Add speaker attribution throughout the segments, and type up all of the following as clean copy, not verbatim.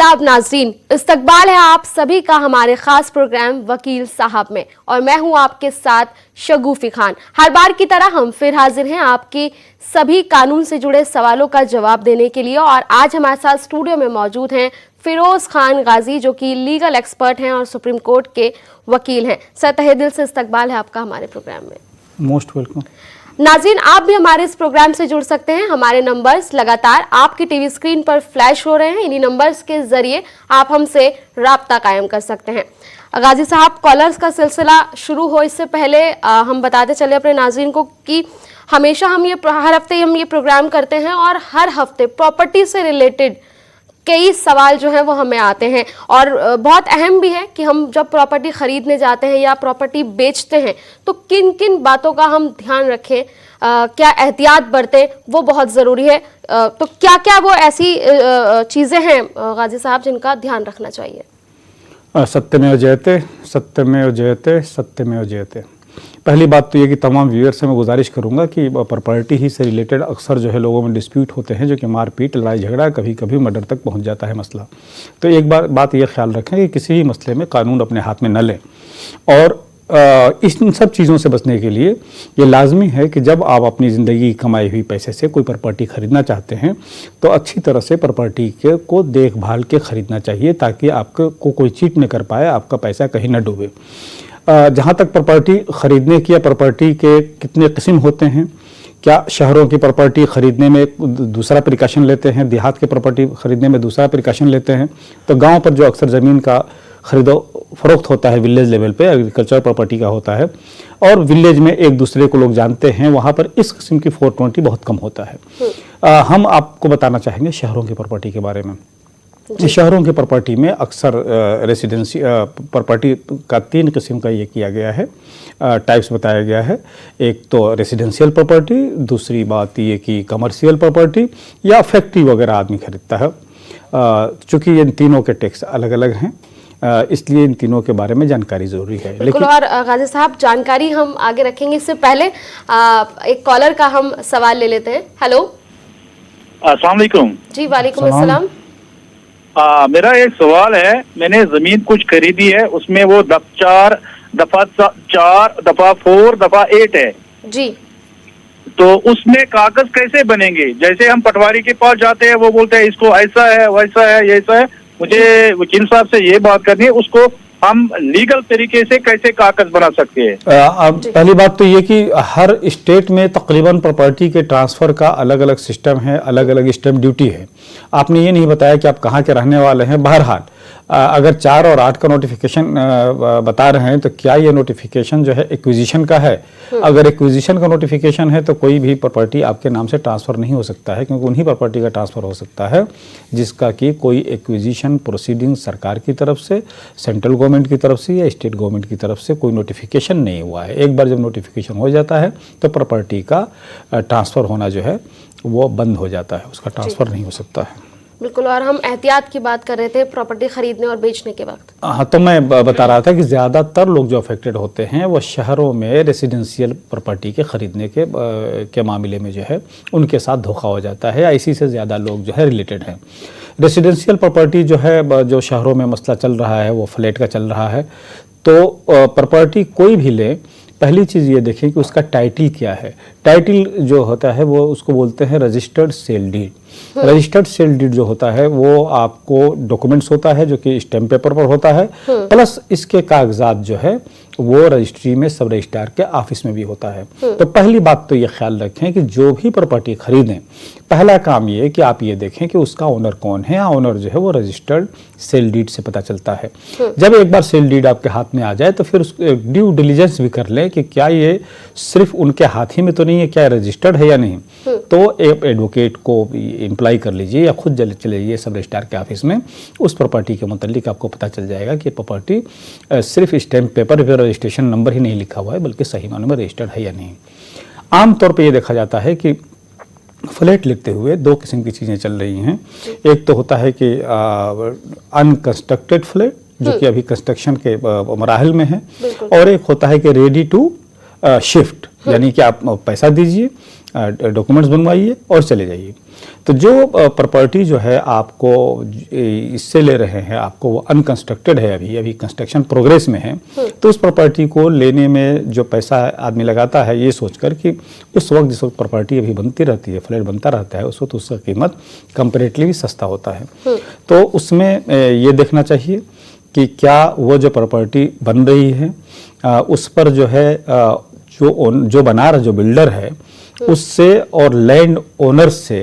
Speaker 1: आदाब नाज़रीन, इस्तकबाल है आप सभी का हमारे खास प्रोग्राम वकील साहब में और मैं हूं आपके साथ शगुफी खान। हर बार की तरह हम फिर हाजिर हैं आपके सभी कानून से जुड़े सवालों का जवाब देने के लिए और आज हमारे साथ स्टूडियो में मौजूद हैं फिरोज खान गाजी जो कि लीगल एक्सपर्ट हैं और सुप्रीम कोर्ट के वकील हैं। सर तहे दिल से इस्तकबाल है आपका हमारे प्रोग्राम में।
Speaker 2: Most welcome.
Speaker 1: नाज़रीन आप भी हमारे इस प्रोग्राम से जुड़ सकते हैं। हमारे नंबर्स लगातार आपकी टीवी स्क्रीन पर फ्लैश हो रहे हैं। इन्हीं नंबर्स के जरिए आप हमसे राब्ता कायम कर सकते हैं। गाजी साहब, कॉलर्स का सिलसिला शुरू हो इससे पहले हम बताते चले अपने नाज़रीन को कि हमेशा हर हफ्ते हम ये प्रोग्राम करते हैं और हर हफ्ते प्रॉपर्टी से रिलेटेड कई सवाल जो है वो हमें आते हैं और बहुत अहम भी है कि हम जब प्रॉपर्टी खरीदने जाते हैं या प्रॉपर्टी बेचते हैं तो किन किन बातों का हम ध्यान रखें, क्या एहतियात बरतें, वो बहुत ज़रूरी है। तो क्या क्या वो ऐसी चीज़ें हैं गाजी साहब जिनका ध्यान रखना चाहिए?
Speaker 2: सत्यमेव जयते, सत्यमेव जयते, सत्यमेव जयते। पहली बात तो ये कि तमाम व्यूअर्स से मैं गुजारिश करूंगा कि प्रॉपर्टी ही से रिलेटेड अक्सर जो है लोगों में डिस्प्यूट होते हैं, जो कि मारपीट, लड़ाई झगड़ा, कभी कभी मर्डर तक पहुंच जाता है मसला। तो एक बात ये ख्याल रखें कि किसी भी मसले में कानून अपने हाथ में न लें और इन सब चीज़ों से बचने के लिए ये लाजमी है कि जब आप अपनी ज़िंदगी की कमाई हुई पैसे से कोई प्रॉपर्टी ख़रीदना चाहते हैं तो अच्छी तरह से प्रॉपर्टी को देखभाल के ख़रीदना चाहिए ताकि आपको कोई चीट न कर पाए, आपका पैसा कहीं न डूबे। जहाँ तक प्रॉपर्टी ख़रीदने की या प्रॉपर्टी के कितने किस्म होते हैं, क्या शहरों की प्रॉपर्टी ख़रीदने में दूसरा प्रिकॉशन लेते हैं, देहात की प्रॉपर्टी ख़रीदने में दूसरा प्रिकॉशन लेते हैं, तो गांव पर जो अक्सर ज़मीन का खरीदो फरोख्त होता है विलेज लेवल पे एग्रीकल्चर प्रॉपर्टी का होता है और विलेज में एक दूसरे को लोग जानते हैं, वहाँ पर इस किस्म की 420 बहुत कम होता है। हम आपको बताना चाहेंगे शहरों की प्रॉपर्टी के बारे में। शहरों की प्रॉपर्टी में अक्सर रेसिडेंसी प्रॉपर्टी का 3 किस्म का ये किया गया है, टाइप्स बताया गया है। एक तो रेसिडेंशियल प्रॉपर्टी, दूसरी बात ये कि कमर्शियल प्रॉपर्टी या फैक्ट्री वगैरह आदमी खरीदता है। चूँकि इन तीनों के टैक्स अलग अलग हैं इसलिए इन तीनों के बारे में जानकारी जरूरी है।
Speaker 1: लेकिन और गाजी साहब जानकारी हम आगे रखेंगे, इससे पहले एक कॉलर का हम सवाल ले लेते हैं। हेलो,
Speaker 3: अस्सलाम वालेकुम।
Speaker 1: जी वालेकुम अस्सलाम।
Speaker 3: मेरा एक सवाल है, मैंने जमीन कुछ खरीदी है, उसमें वो 4 दफा 4 दफा 8 है
Speaker 1: जी,
Speaker 3: तो उसमें कागज कैसे बनेंगे? जैसे हम पटवारी के पास जाते हैं वो बोलते हैं इसको ऐसा है वैसा है ये ऐसा है, मुझे वकील साहब से ये बात करनी है, उसको हम लीगल तरीके से कैसे कागज बना सकते हैं?
Speaker 2: पहली बात तो ये कि हर स्टेट में तकरीबन प्रॉपर्टी के ट्रांसफ़र का अलग अलग सिस्टम है, अलग अलग स्टैम्प ड्यूटी है। आपने ये नहीं बताया कि आप कहाँ के रहने वाले हैं। बहरहाल अगर 4 और 8 का नोटिफिकेशन बता रहे हैं तो क्या ये नोटिफिकेशन जो है एक्विजिशन का है? अगर एक्विजिशन का नोटिफिकेशन है तो कोई भी प्रॉपर्टी आपके नाम से ट्रांसफ़र नहीं हो सकता है, क्योंकि उन्हीं प्रॉपर्टी का ट्रांसफ़र हो सकता है जिसका कि कोई एक्विजिशन प्रोसीडिंग सरकार की तरफ से, सेंट्रल गवर्नमेंट की तरफ से या स्टेट गवर्नमेंट की तरफ से कोई नोटिफिकेशन नहीं हुआ है। एक बार जब नोटिफिकेशन हो जाता है तो प्रॉपर्टी का ट्रांसफ़र होना जो है वो बंद हो जाता है, उसका ट्रांसफ़र नहीं हो सकता है।
Speaker 1: बिल्कुल। और हम एहतियात की बात कर रहे थे प्रॉपर्टी खरीदने और बेचने के वक्त।
Speaker 2: हाँ, तो मैं बता रहा था कि ज़्यादातर लोग जो अफेक्टेड होते हैं वो शहरों में रेसिडेंशियल प्रॉपर्टी के ख़रीदने के मामले में जो है उनके साथ धोखा हो जाता है, इसी से ज़्यादा लोग जो है रिलेटेड हैं। रेसिडेंशियल प्रॉपर्टी जो है, जो शहरों में मसला चल रहा है वो फ्लैट का चल रहा है, तो प्रॉपर्टी कोई भी ले, पहली चीज़ ये देखें कि उसका टाइटल क्या है। टाइटल जो होता है वो उसको बोलते हैं registered sale deed. Registered sale deed जो होता है वो आपको डॉक्यूमेंट्स होता है जो कि स्टैम्प पेपर पर होता है, प्लस इसके कागजात जो है वो रजिस्ट्री में सब रजिस्ट्रार के ऑफिस में भी होता है। तो पहली बात तो ये ख्याल रखें कि जो भी प्रॉपर्टी खरीदें, पहला काम ये कि आप ये देखें कि उसका ओनर कौन है। ओनर जो है वो रजिस्टर्ड सेल डीड से पता चलता है। जब एक बार सेल डीड आपके हाथ में आ जाए तो फिर ड्यू डिलीजेंस भी कर लें कि क्या ये सिर्फ उनके हाथ ही में तो नहीं है, क्या रजिस्टर्ड है या नहीं। तो एक एडवोकेट को इम्प्लाई कर लीजिए या खुद चले जाइए सब रजिस्ट्रार के ऑफिस में, उस प्रॉपर्टी के मुतालिक आपको पता चल जाएगा कि प्रॉपर्टी सिर्फ स्टैम्प पेपर पर रजिस्ट्रेशन नंबर ही नहीं लिखा हुआ है बल्कि सही मायने में रजिस्टर्ड है या नहीं। आमतौर पर यह देखा जाता है कि फ्लैट लिखते हुए 2 किस्म की चीज़ें चल रही हैं। एक तो होता है कि अनकंस्ट्रक्टेड फ्लैट जो कि अभी कंस्ट्रक्शन के मराहल में है, और एक होता है कि रेडी टू शिफ्ट, यानी कि आप पैसा दीजिए डॉक्यूमेंट्स बनवाइए और चले जाइए। तो जो प्रॉपर्टी जो है आपको इससे ले रहे हैं, आपको वो अनकंस्ट्रक्टेड है, अभी कंस्ट्रक्शन प्रोग्रेस में है, तो उस प्रॉपर्टी को लेने में जो पैसा आदमी लगाता है ये सोचकर कि उस वक्त जिस वक्त प्रॉपर्टी अभी बनती रहती है, फ्लैट बनता रहता है, उस वक्त उसका कीमत कंपैरेटिवली सस्ता होता है। तो उसमें ये देखना चाहिए कि क्या वो जो प्रॉपर्टी बन रही है उस पर जो है जो बना रहा जो बिल्डर है उससे और लैंड ओनर से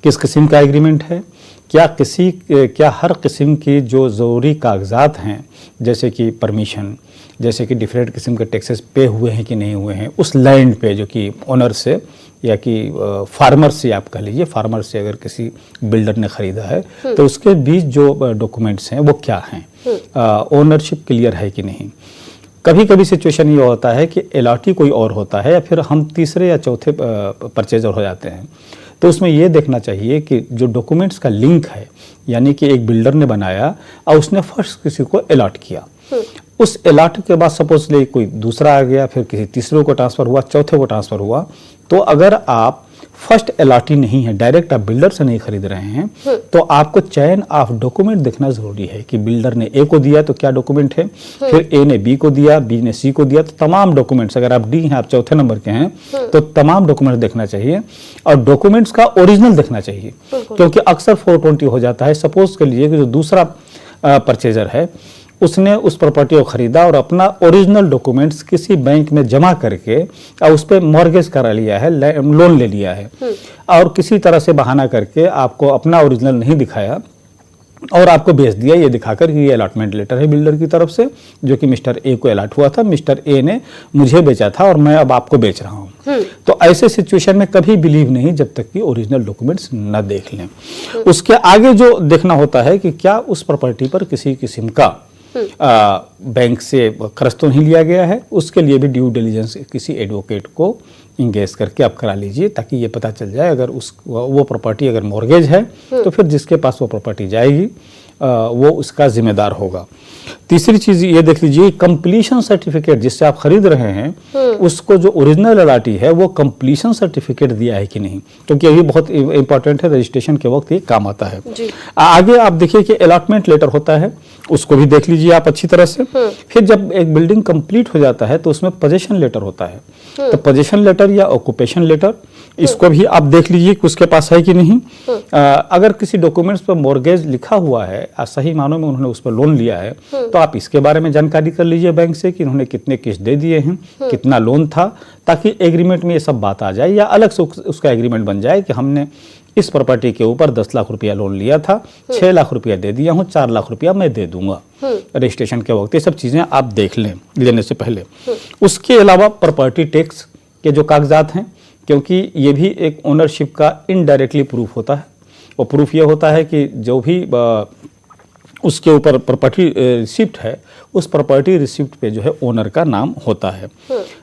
Speaker 2: किस किस्म का एग्रीमेंट है, क्या हर किस्म की जो ज़रूरी कागजात हैं जैसे कि परमिशन, जैसे कि डिफरेंट किस्म के टैक्सेस पे हुए हैं कि नहीं हुए हैं उस लैंड पे, जो कि ओनर से या कि फार्मर से आप कह लीजिए, फार्मर से अगर किसी बिल्डर ने ख़रीदा है तो उसके बीच जो डॉक्यूमेंट्स हैं वो क्या हैं, ओनरशिप क्लियर है कि नहीं। कभी कभी सिचुएशन ये होता है कि एलॉटी कोई और होता है या फिर हम तीसरे या चौथे परचेजर हो जाते हैं, तो उसमें ये देखना चाहिए कि जो डॉक्यूमेंट्स का लिंक है, यानी कि एक बिल्डर ने बनाया और उसने फर्स्ट किसी को अलॉट किया, उस अलॉट के बाद सपोज ले कोई दूसरा आ गया, फिर किसी तीसरे को ट्रांसफ़र हुआ, चौथे को ट्रांसफ़र हुआ, तो अगर आप फर्स्ट अलॉटी नहीं है, डायरेक्ट आप बिल्डर से नहीं खरीद रहे हैं, तो आपको चैन ऑफ डॉक्यूमेंट देखना जरूरी है कि बिल्डर ने ए को दिया तो क्या डॉक्यूमेंट है, फिर ए ने बी को दिया, बी ने सी को दिया, तो तमाम डॉक्यूमेंट्स, अगर आप डी हैं, आप चौथे नंबर के हैं, तो तमाम डॉक्यूमेंट्स देखना चाहिए और डॉक्यूमेंट्स का ओरिजिनल देखना चाहिए, क्योंकि अक्सर 420 हो जाता है। सपोज के लिए कि जो दूसरा परचेजर है उसने उस प्रॉपर्टी को खरीदा और अपना ओरिजिनल डॉक्यूमेंट्स किसी बैंक में जमा करके और उस पर मॉर्गेज करा लिया है, लोन ले लिया है, और किसी तरह से बहाना करके आपको अपना ओरिजिनल नहीं दिखाया और आपको भेज दिया ये दिखाकर कि ये अलॉटमेंट लेटर है बिल्डर की तरफ से, जो कि मिस्टर ए को अलॉट हुआ था, मिस्टर ए ने मुझे बेचा था और मैं अब आपको बेच रहा हूँ। तो ऐसे सिचुएशन में कभी बिलीव नहीं जब तक कि ओरिजिनल डॉक्यूमेंट्स न देख लें। उसके आगे जो देखना होता है कि क्या उस प्रॉपर्टी पर किसी किस्म का बैंक से कर्ज तो नहीं लिया गया है, उसके लिए भी ड्यू डिलिजेंस किसी एडवोकेट को इंगेज करके आप करा लीजिए, ताकि ये पता चल जाए अगर वो प्रॉपर्टी अगर मॉर्गेज है तो फिर जिसके पास वो प्रॉपर्टी जाएगी वो उसका जिम्मेदार होगा। तीसरी चीज ये देख लीजिए, कंप्लीशन सर्टिफिकेट जिससे आप खरीद रहे हैं उसको जो ओरिजिनल अलॉटी है वो कंप्लीशन सर्टिफिकेट दिया है कि नहीं, क्योंकि ये बहुत इंपॉर्टेंट है, रजिस्ट्रेशन के वक्त ये काम आता है। आगे आप देखिए कि अलॉटमेंट लेटर होता है, उसको भी देख लीजिए आप अच्छी तरह से। फिर जब एक बिल्डिंग कंप्लीट हो जाता है तो उसमें पोजेशन लेटर होता है, तो पोजेशन लेटर या ऑक्यूपेशन लेटर, इसको भी आप देख लीजिए कि उसके पास है कि नहीं। अगर किसी डॉक्यूमेंट्स पर मॉर्गेज लिखा हुआ है, सही मानों में उन्होंने उस पर लोन लिया है, तो आप इसके बारे में जानकारी कर लीजिए बैंक से कि उन्होंने कितने किस्त दे दिए हैं, कितना लोन था, ताकि एग्रीमेंट में ये सब बात आ जाए या अलग से उसका एग्रीमेंट बन जाए कि हमने इस प्रॉपर्टी के ऊपर 10 लाख रुपया लोन लिया था, 6 लाख रुपया दे दिया हूँ, 4 लाख रुपया मैं दे दूंगा रजिस्ट्रेशन के वक्त। ये सब चीजें आप देख लें लेने से पहले। उसके अलावा प्रॉपर्टी टैक्स के जो कागजात हैं, क्योंकि ये भी एक ओनरशिप का इनडायरेक्टली प्रूफ होता है, और प्रूफ ये होता है कि जो भी उसके ऊपर प्रॉपर्टी रिसिप्ट है उस प्रॉपर्टी रिसिप्ट पे जो है ओनर का नाम होता है।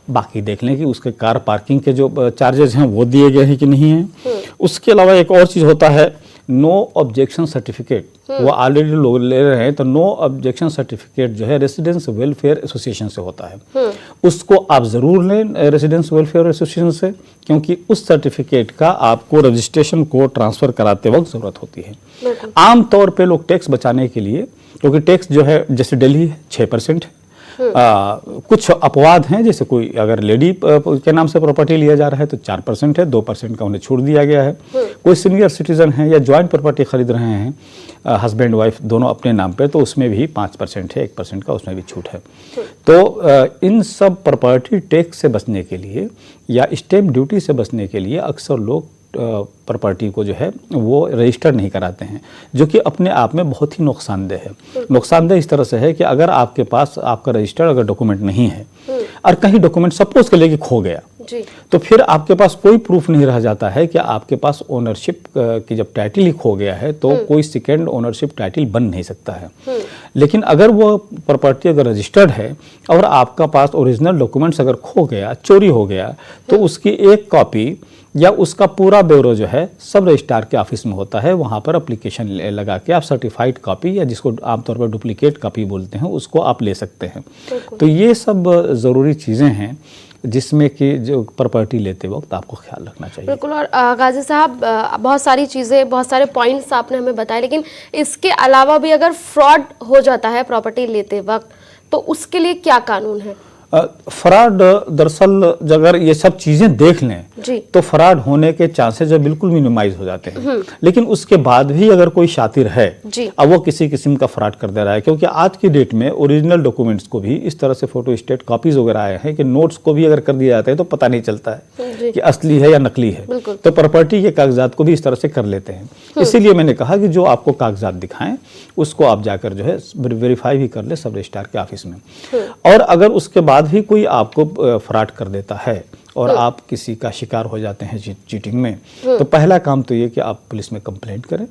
Speaker 2: बाकी देख लें कि उसके कार पार्किंग के जो चार्जेस हैं वो दिए गए हैं कि नहीं हैं। उसके अलावा एक और चीज़ होता है नो ऑब्जेक्शन सर्टिफिकेट, वो ऑलरेडी लोग ले रहे हैं, तो नो ऑब्जेक्शन सर्टिफिकेट जो है रेसिडेंस वेलफेयर एसोसिएशन से होता है, उसको आप जरूर लें रेसिडेंस वेलफेयर एसोसिएशन से, क्योंकि उस सर्टिफिकेट का आपको रजिस्ट्रेशन को ट्रांसफर कराते वक्त जरूरत होती है। आमतौर पे लोग टैक्स बचाने के लिए, क्योंकि टैक्स जो है जैसे दिल्ली है 6% है, कुछ अपवाद हैं, जैसे कोई अगर लेडी के नाम से प्रॉपर्टी लिया जा रहा है तो 4% है, 2% का उन्हें छूट दिया गया है। कोई सीनियर सिटीजन है या ज्वाइंट प्रॉपर्टी खरीद रहे हैं, हस्बैंड वाइफ दोनों अपने नाम पे, तो उसमें भी 5% है, 1% का उसमें भी छूट है। तो इन सब प्रॉपर्टी टैक्स से बचने के लिए या स्टैम्प ड्यूटी से बचने के लिए अक्सर लोग प्रॉपर्टी को जो है वो रजिस्टर नहीं कराते हैं, जो कि अपने आप में बहुत ही नुकसानदेह है। नुकसानदेह इस तरह से है कि अगर आपके पास आपका रजिस्टर्ड अगर डॉक्यूमेंट नहीं है और कहीं डॉक्यूमेंट सपोज के लिए खो गया जी, तो फिर आपके पास कोई प्रूफ नहीं रह जाता है कि आपके पास ओनरशिप की जब टाइटल ही खो गया है तो कोई सेकेंड ओनरशिप टाइटल बन नहीं सकता है। लेकिन अगर वो प्रॉपर्टी अगर रजिस्टर्ड है और आपका पास ओरिजिनल डॉक्यूमेंट्स अगर खो गया, चोरी हो गया, तो उसकी एक कॉपी या उसका पूरा ब्यौरा जो है सब रजिस्ट्रार के ऑफिस में होता है, वहाँ पर एप्लीकेशन लगा के आप सर्टिफाइड कॉपी या जिसको आमतौर पर डुप्लीकेट कॉपी बोलते हैं उसको आप ले सकते हैं। तो ये सब ज़रूरी चीज़ें हैं जिसमें कि जो प्रॉपर्टी लेते वक्त आपको ख्याल रखना चाहिए।
Speaker 1: बिल्कुल। और गाजी साहब, बहुत सारी चीज़ें, बहुत सारे पॉइंट्स आपने हमें बताए, लेकिन इसके अलावा भी अगर फ्रॉड हो जाता है प्रॉपर्टी लेते वक्त तो उसके लिए क्या कानून है?
Speaker 2: फ्रॉड दरअसल अगर ये सब चीजें देख लें
Speaker 1: जी।
Speaker 2: तो फ्रॉड होने के चांसेस जो बिल्कुल मिनिमाइज हो जाते हैं। लेकिन उसके बाद भी अगर कोई शातिर है
Speaker 1: जी।
Speaker 2: अब वो किसी किस्म का फ्रॉड कर दे रहा है, क्योंकि आज की डेट में ओरिजिनल डॉक्यूमेंट्स को भी इस तरह से फोटो स्टेट कॉपीज वगैरह आए हैं कि नोट्स को भी अगर कर दिया जाता है तो पता नहीं चलता है कि असली है या नकली है। तो प्रॉपर्टी के कागजात को भी इस तरह से कर लेते हैं। इसीलिए मैंने कहा कि जो आपको कागजात दिखाएं उसको आप जाकर जो है वेरीफाई भी कर ले सब रजिस्ट्रार के ऑफिस में। और अगर उसके बाद भी कोई आपको फ्रॉड कर देता है और आप किसी का शिकार हो जाते हैं चीटिंग में, तो पहला काम तो ये कि आप पुलिस में कंप्लेंट करें।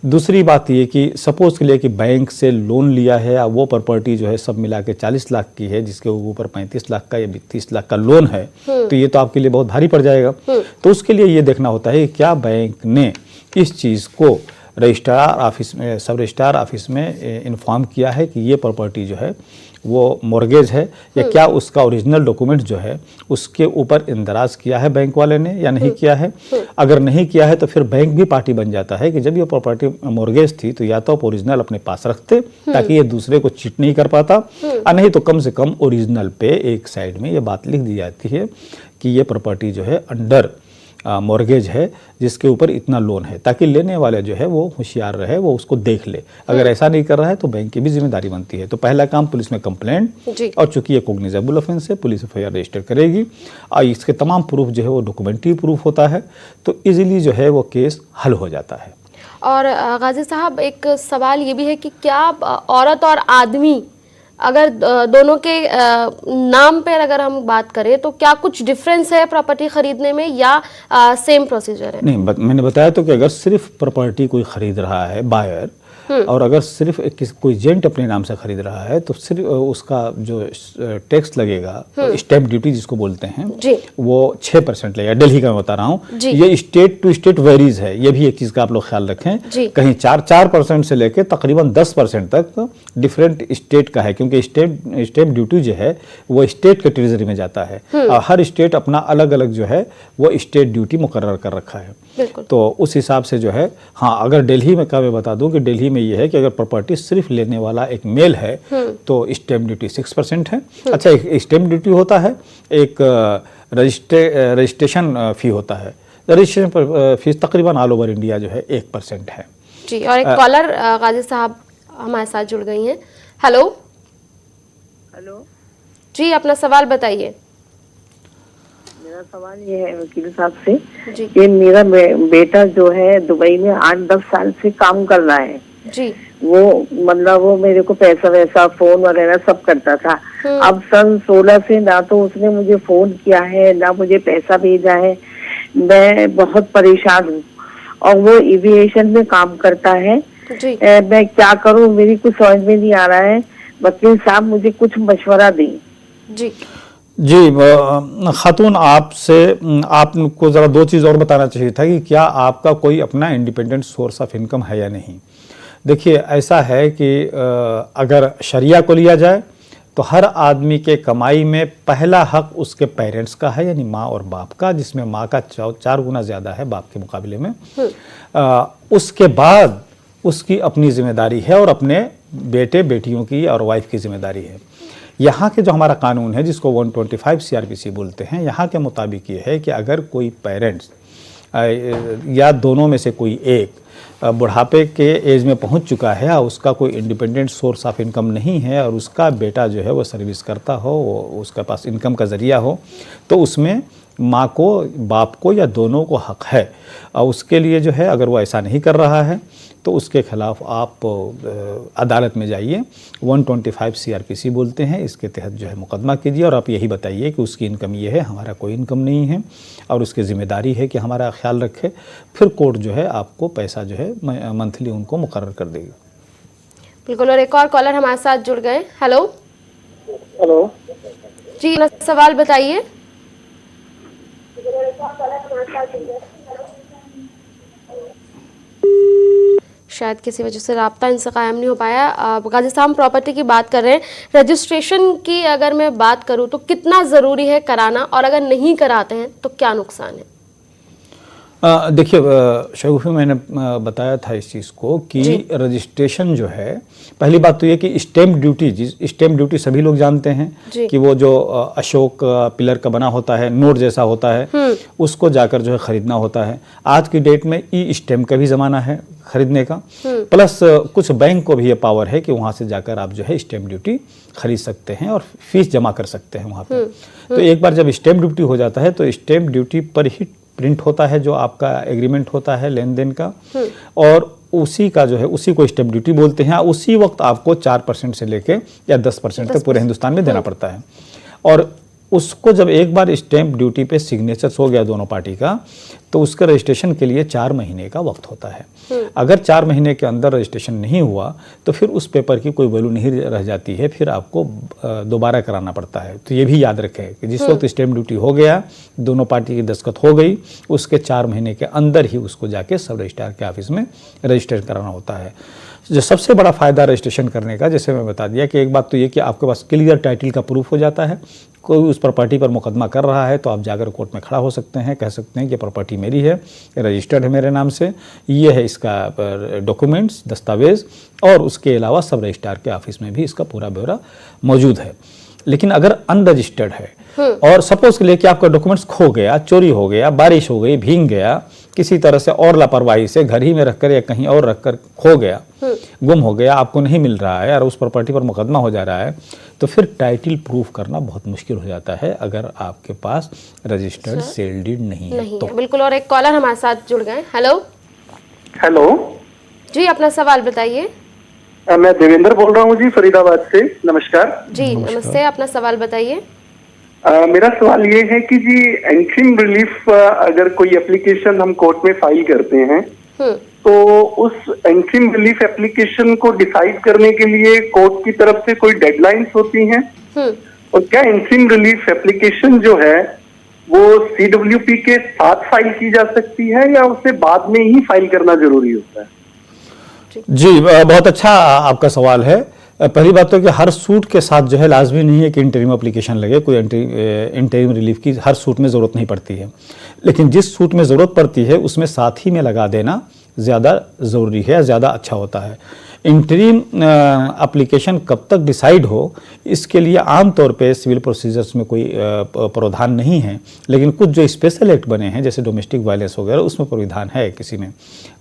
Speaker 2: दूसरी बात ये कि सपोज के लिए कि बैंक से लोन लिया है, वो प्रॉपर्टी जो है सब मिला के 40 लाख की है, जिसके ऊपर 35 लाख का या 32 लाख का लोन है, तो ये तो आपके लिए बहुत भारी पड़ जाएगा। तो उसके लिए ये देखना होता है कि क्या बैंक ने इस चीज़ को रजिस्ट्रार ऑफिस में, सब रजिस्ट्रार ऑफिस में इन्फॉर्म किया है कि ये प्रॉपर्टी जो है वो मॉर्गेज है, या क्या उसका ओरिजिनल डॉक्यूमेंट जो है उसके ऊपर इंदराज किया है बैंक वाले ने या नहीं किया है। अगर नहीं किया है तो फिर बैंक भी पार्टी बन जाता है कि जब ये प्रॉपर्टी मॉर्गेज थी तो या तो आप ओरिजिनल अपने पास रखते ताकि ये दूसरे को चीट नहीं कर पाता, और नहीं तो कम से कम ओरिजिनल पे एक साइड में ये बात लिख दी जाती है कि ये प्रॉपर्टी जो है अंडर मॉर्गेज है जिसके ऊपर इतना लोन है, ताकि लेने वाले जो है वो होशियार रहे, वो उसको देख ले। अगर ऐसा नहीं कर रहा है तो बैंक की भी जिम्मेदारी बनती है। तो पहला काम पुलिस में कंप्लेंट, और चूंकि ये कॉग्निजेबल ऑफेंस है पुलिस एफआईआर रजिस्टर करेगी और इसके तमाम प्रूफ जो है वो डॉक्यूमेंट्री प्रूफ होता है, तो इजीली जो है वो केस हल हो जाता है।
Speaker 1: और गाजी साहब, एक सवाल ये भी है कि क्या औरत और आदमी अगर दोनों के नाम पर अगर हम बात करें तो क्या कुछ डिफरेंस है प्रॉपर्टी खरीदने में या सेम प्रोसीजर है? नहीं,
Speaker 2: मैंने बताया तो कि अगर सिर्फ प्रॉपर्टी कोई खरीद रहा है बायर, और अगर सिर्फ कोई एजेंट अपने नाम से खरीद रहा है तो सिर्फ उसका जो टैक्स लगेगा, स्टैंप ड्यूटी जिसको बोलते हैं, वो 6% लगेगा। दिल्ली का मैं बता रहा हूँ, ये स्टेट टू स्टेट वेरीज है, ये भी एक चीज का आप लोग ख्याल रखें। कहीं 4% से लेके तकरीबन 10% तक डिफरेंट स्टेट का है, क्योंकि स्टैम्प ड्यूटी जो है वो स्टेट के ट्रेजरी में जाता है और हर स्टेट अपना अलग अलग जो है वो स्टेट ड्यूटी मुकर्रर कर रखा है। तो उस हिसाब से जो है, हाँ, अगर दिल्ली में का मैं बता दूं कि दिल्ली में ये है कि अगर प्रॉपर्टी सिर्फ लेने वाला एक मेल है तो स्टैम्प ड्यूटी 6% है। अच्छा, एक स्टैम्प ड्यूटी होता है, एक रजिस्ट्रेशन फी होता है। रजिस्ट्रेशन फीस तकरीबन ऑल ओवर इंडिया जो है 1% है।
Speaker 1: जी। और एक कॉलर गाजी साहब हमारे साथ जुड़ गई हैं। हेलो जी, अपना सवाल बताइए।
Speaker 4: मेरा सवाल ये है वकील साहब से कि मेरा बेटा जो है दुबई में 8-10 साल से काम कर रहा है जी। वो मतलब वो मेरे को पैसा वैसा फोन वगैरह सब करता था। अब सन 16 से ना तो उसने मुझे फोन किया है ना मुझे पैसा भेजा है। मैं बहुत परेशान हूँ और वो एविएशन में काम करता है जी। मैं क्या करूँ, मेरी कुछ समझ में नहीं आ रहा है। वकील साहब मुझे कुछ मशवरा दें।
Speaker 2: जी खातून, आपको ज़रा दो चीज़ और बताना चाहिए था कि क्या आपका कोई अपना इंडिपेंडेंट सोर्स ऑफ इनकम है या नहीं। देखिए, ऐसा है कि अगर शरिया को लिया जाए तो हर आदमी के कमाई में पहला हक उसके पेरेंट्स का है, यानी माँ और बाप का, जिसमें माँ का 4 गुना ज़्यादा है बाप के मुकाबले में। उसके बाद उसकी अपनी जिम्मेदारी है और अपने बेटे बेटियों की और वाइफ की जिम्मेदारी है। यहाँ के जो हमारा कानून है जिसको 125 CRPC बोलते हैं, यहाँ के मुताबिक ये है कि अगर कोई पेरेंट्स या दोनों में से कोई एक बुढ़ापे के एज में पहुँच चुका है और उसका कोई इंडिपेंडेंट सोर्स ऑफ इनकम नहीं है और उसका बेटा जो है वो सर्विस करता हो, वो उसके पास इनकम का ज़रिया हो, तो उसमें माँ को, बाप को या दोनों को हक है। और उसके लिए जो है अगर वो ऐसा नहीं कर रहा है तो उसके खिलाफ आप अदालत में जाइए। 125 CRPC बोलते हैं, इसके तहत जो है मुकदमा कीजिए और आप यही बताइए कि उसकी इनकम ये है, हमारा कोई इनकम नहीं है और उसकी ज़िम्मेदारी है कि हमारा ख्याल रखे। फिर कोर्ट जो है आपको पैसा जो है मंथली उनको मुकर्रर कर देगी।
Speaker 1: बिल्कुल। और एक और कॉलर हमारे साथ जुड़ गए। हेलो जी, सवाल बताइए। शायद किसी वजह से राब्ता इनसे कायम नहीं हो पाया। गाजी साहब, हम प्रॉपर्टी की बात कर रहे हैं, रजिस्ट्रेशन की अगर मैं बात करूं तो कितना ज़रूरी है कराना, और अगर नहीं कराते हैं तो क्या नुकसान है?
Speaker 2: देखिए शगुफी, मैंने बताया था इस चीज़ को कि रजिस्ट्रेशन जो है, पहली बात तो ये कि स्टैम्प ड्यूटी सभी लोग जानते हैं कि वो जो अशोक पिलर का बना होता है, नोट जैसा होता है, उसको जाकर जो है खरीदना होता है। आज की डेट में ई स्टैम्प का भी ज़माना है खरीदने का, प्लस कुछ बैंक को भी ये पावर है कि वहाँ से जाकर आप जो है स्टैम्प ड्यूटी खरीद सकते हैं और फीस जमा कर सकते हैं वहाँ पर। तो एक बार जब स्टैम्प ड्यूटी हो जाता है तो स्टैम्प ड्यूटी पर ही प्रिंट होता है जो आपका एग्रीमेंट होता है लेन देन का, और उसी का जो है उसी को स्टैम्प ड्यूटी बोलते हैं। उसी वक्त आपको 4% से लेके या 10% तक पूरे हिंदुस्तान में देना पड़ता है। और उसको जब एक बार स्टैम्प ड्यूटी पे सिग्नेचर्स हो गया दोनों पार्टी का, तो उसका रजिस्ट्रेशन के लिए 4 महीने का वक्त होता है। अगर 4 महीने के अंदर रजिस्ट्रेशन नहीं हुआ तो फिर उस पेपर की कोई वैल्यू नहीं रह जाती है, फिर आपको दोबारा कराना पड़ता है। तो ये भी याद रखें कि जिस वक्त स्टैम्प ड्यूटी हो गया, दोनों पार्टी की दस्तखत हो गई, उसके 4 महीने के अंदर ही उसको जाके सब रजिस्ट्रार के ऑफिस में रजिस्टर कराना होता है। जो सबसे बड़ा फ़ायदा रजिस्ट्रेशन करने का, जैसे मैं बता दिया कि एक बात तो ये कि आपके पास क्लियर टाइटल का प्रूफ हो जाता है। कोई उस प्रॉपर्टी पर मुकदमा कर रहा है तो आप जाकर कोर्ट में खड़ा हो सकते हैं, कह सकते हैं कि प्रॉपर्टी मेरी है, रजिस्टर्ड है मेरे नाम से, ये है इसका डॉक्यूमेंट्स, दस्तावेज़, और उसके अलावा सब रजिस्ट्रार के ऑफिस में भी इसका पूरा ब्यौरा मौजूद है। लेकिन अगर अनरजिस्टर्ड है और सपोज के लिए कि आपका डॉक्यूमेंट्स खो गया, चोरी हो गया, बारिश हो गई, भीग गया, किसी तरह से और लापरवाही से घर ही में रखकर या कहीं और रखकर खो गया, गुम हो गया, आपको नहीं मिल रहा है और उस प्रॉपर्टी पर मुकदमा हो जा रहा है, तो फिर टाइटल प्रूफ करना बहुत मुश्किल हो जाता है अगर आपके पास रजिस्टर्ड सेल डीड नहीं है तो।
Speaker 1: बिल्कुल। और एक कॉलर हमारे साथ जुड़ गए। हेलो
Speaker 5: हेलो
Speaker 1: जी, अपना सवाल बताइए।
Speaker 5: मैं देवेंद्र बोल रहा हूँ जी, फरीदाबाद से। नमस्कार
Speaker 1: जी। नमस्ते, अपना सवाल बताइए।
Speaker 5: मेरा सवाल ये है कि जी एंट्रीम रिलीफ अगर कोई एप्लीकेशन हम कोर्ट में फाइल करते हैं तो उस एंट्रीम रिलीफ एप्लीकेशन को डिसाइड करने के लिए कोर्ट की तरफ से कोई डेडलाइंस होती हैं? और क्या एंट्रीम रिलीफ एप्लीकेशन जो है वो CWP के साथ फाइल की जा सकती है या उसे बाद में ही फाइल करना जरूरी होता है?
Speaker 2: जी, बहुत अच्छा आपका सवाल है। पहली बात तो कि हर सूट के साथ जो है लाजमी नहीं है कि इंटरिम एप्लीकेशन लगे, कोई इंटरिम रिलीफ की हर सूट में ज़रूरत नहीं पड़ती है, लेकिन जिस सूट में ज़रूरत पड़ती है उसमें साथ ही में लगा देना ज़्यादा ज़रूरी है, ज़्यादा अच्छा होता है। इंटरिम एप्लीकेशन कब तक डिसाइड हो, इसके लिए आमतौर पे सिविल प्रोसीजर्स में कोई प्रावधान नहीं है, लेकिन कुछ जो स्पेशल एक्ट बने हैं जैसे डोमेस्टिक वायलेंस वगैरह, उसमें प्रावधान है। किसी में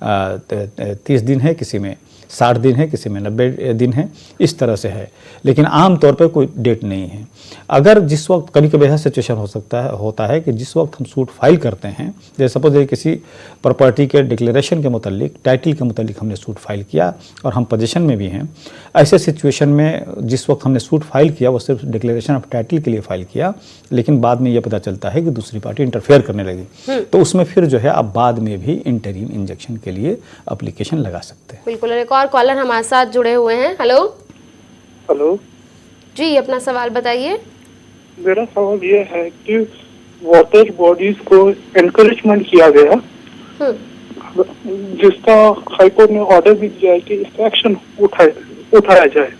Speaker 2: 30 दिन है, किसी में 60 दिन है, किसी में 90 दिन है, इस तरह से है, लेकिन आम तौर पर कोई डेट नहीं है। अगर जिस वक्त कभी कभी ऐसा सिचुएशन होता है कि जिस वक्त हम सूट फाइल करते हैं, जैसे सपोज किसी प्रॉपर्टी के डिक्लेरेशन के मुतालिक, टाइटल के मुतालिक हमने सूट फाइल किया और हम पोजीशन में भी हैं, ऐसे सिचुएशन में जिस वक्त हमने सूट फाइल किया वो सिर्फ डिक्लेरेशन ऑफ टाइटल के लिए फाइल किया, लेकिन बाद में ये पता चलता है कि दूसरी पार्टी इंटरफेयर करने लगी, तो उसमें फिर जो है आप बाद में भी इंटरिम इंजेक्शन के लिए एप्लीकेशन लगा सकते हैं।
Speaker 1: बिल्कुल। एक और कॉलर हमारे साथ जुड़े हुए हैं। हेलो
Speaker 6: हेलो
Speaker 1: जी, अपना सवाल बताइए।
Speaker 6: मेरा सवाल ये है कि वाटर बॉडीज को एनकरेजमेंट किया गया, जिसका हाईकोर्ट ने ऑर्डर भी दिया है कि इसका एक्शन उठाया जाए,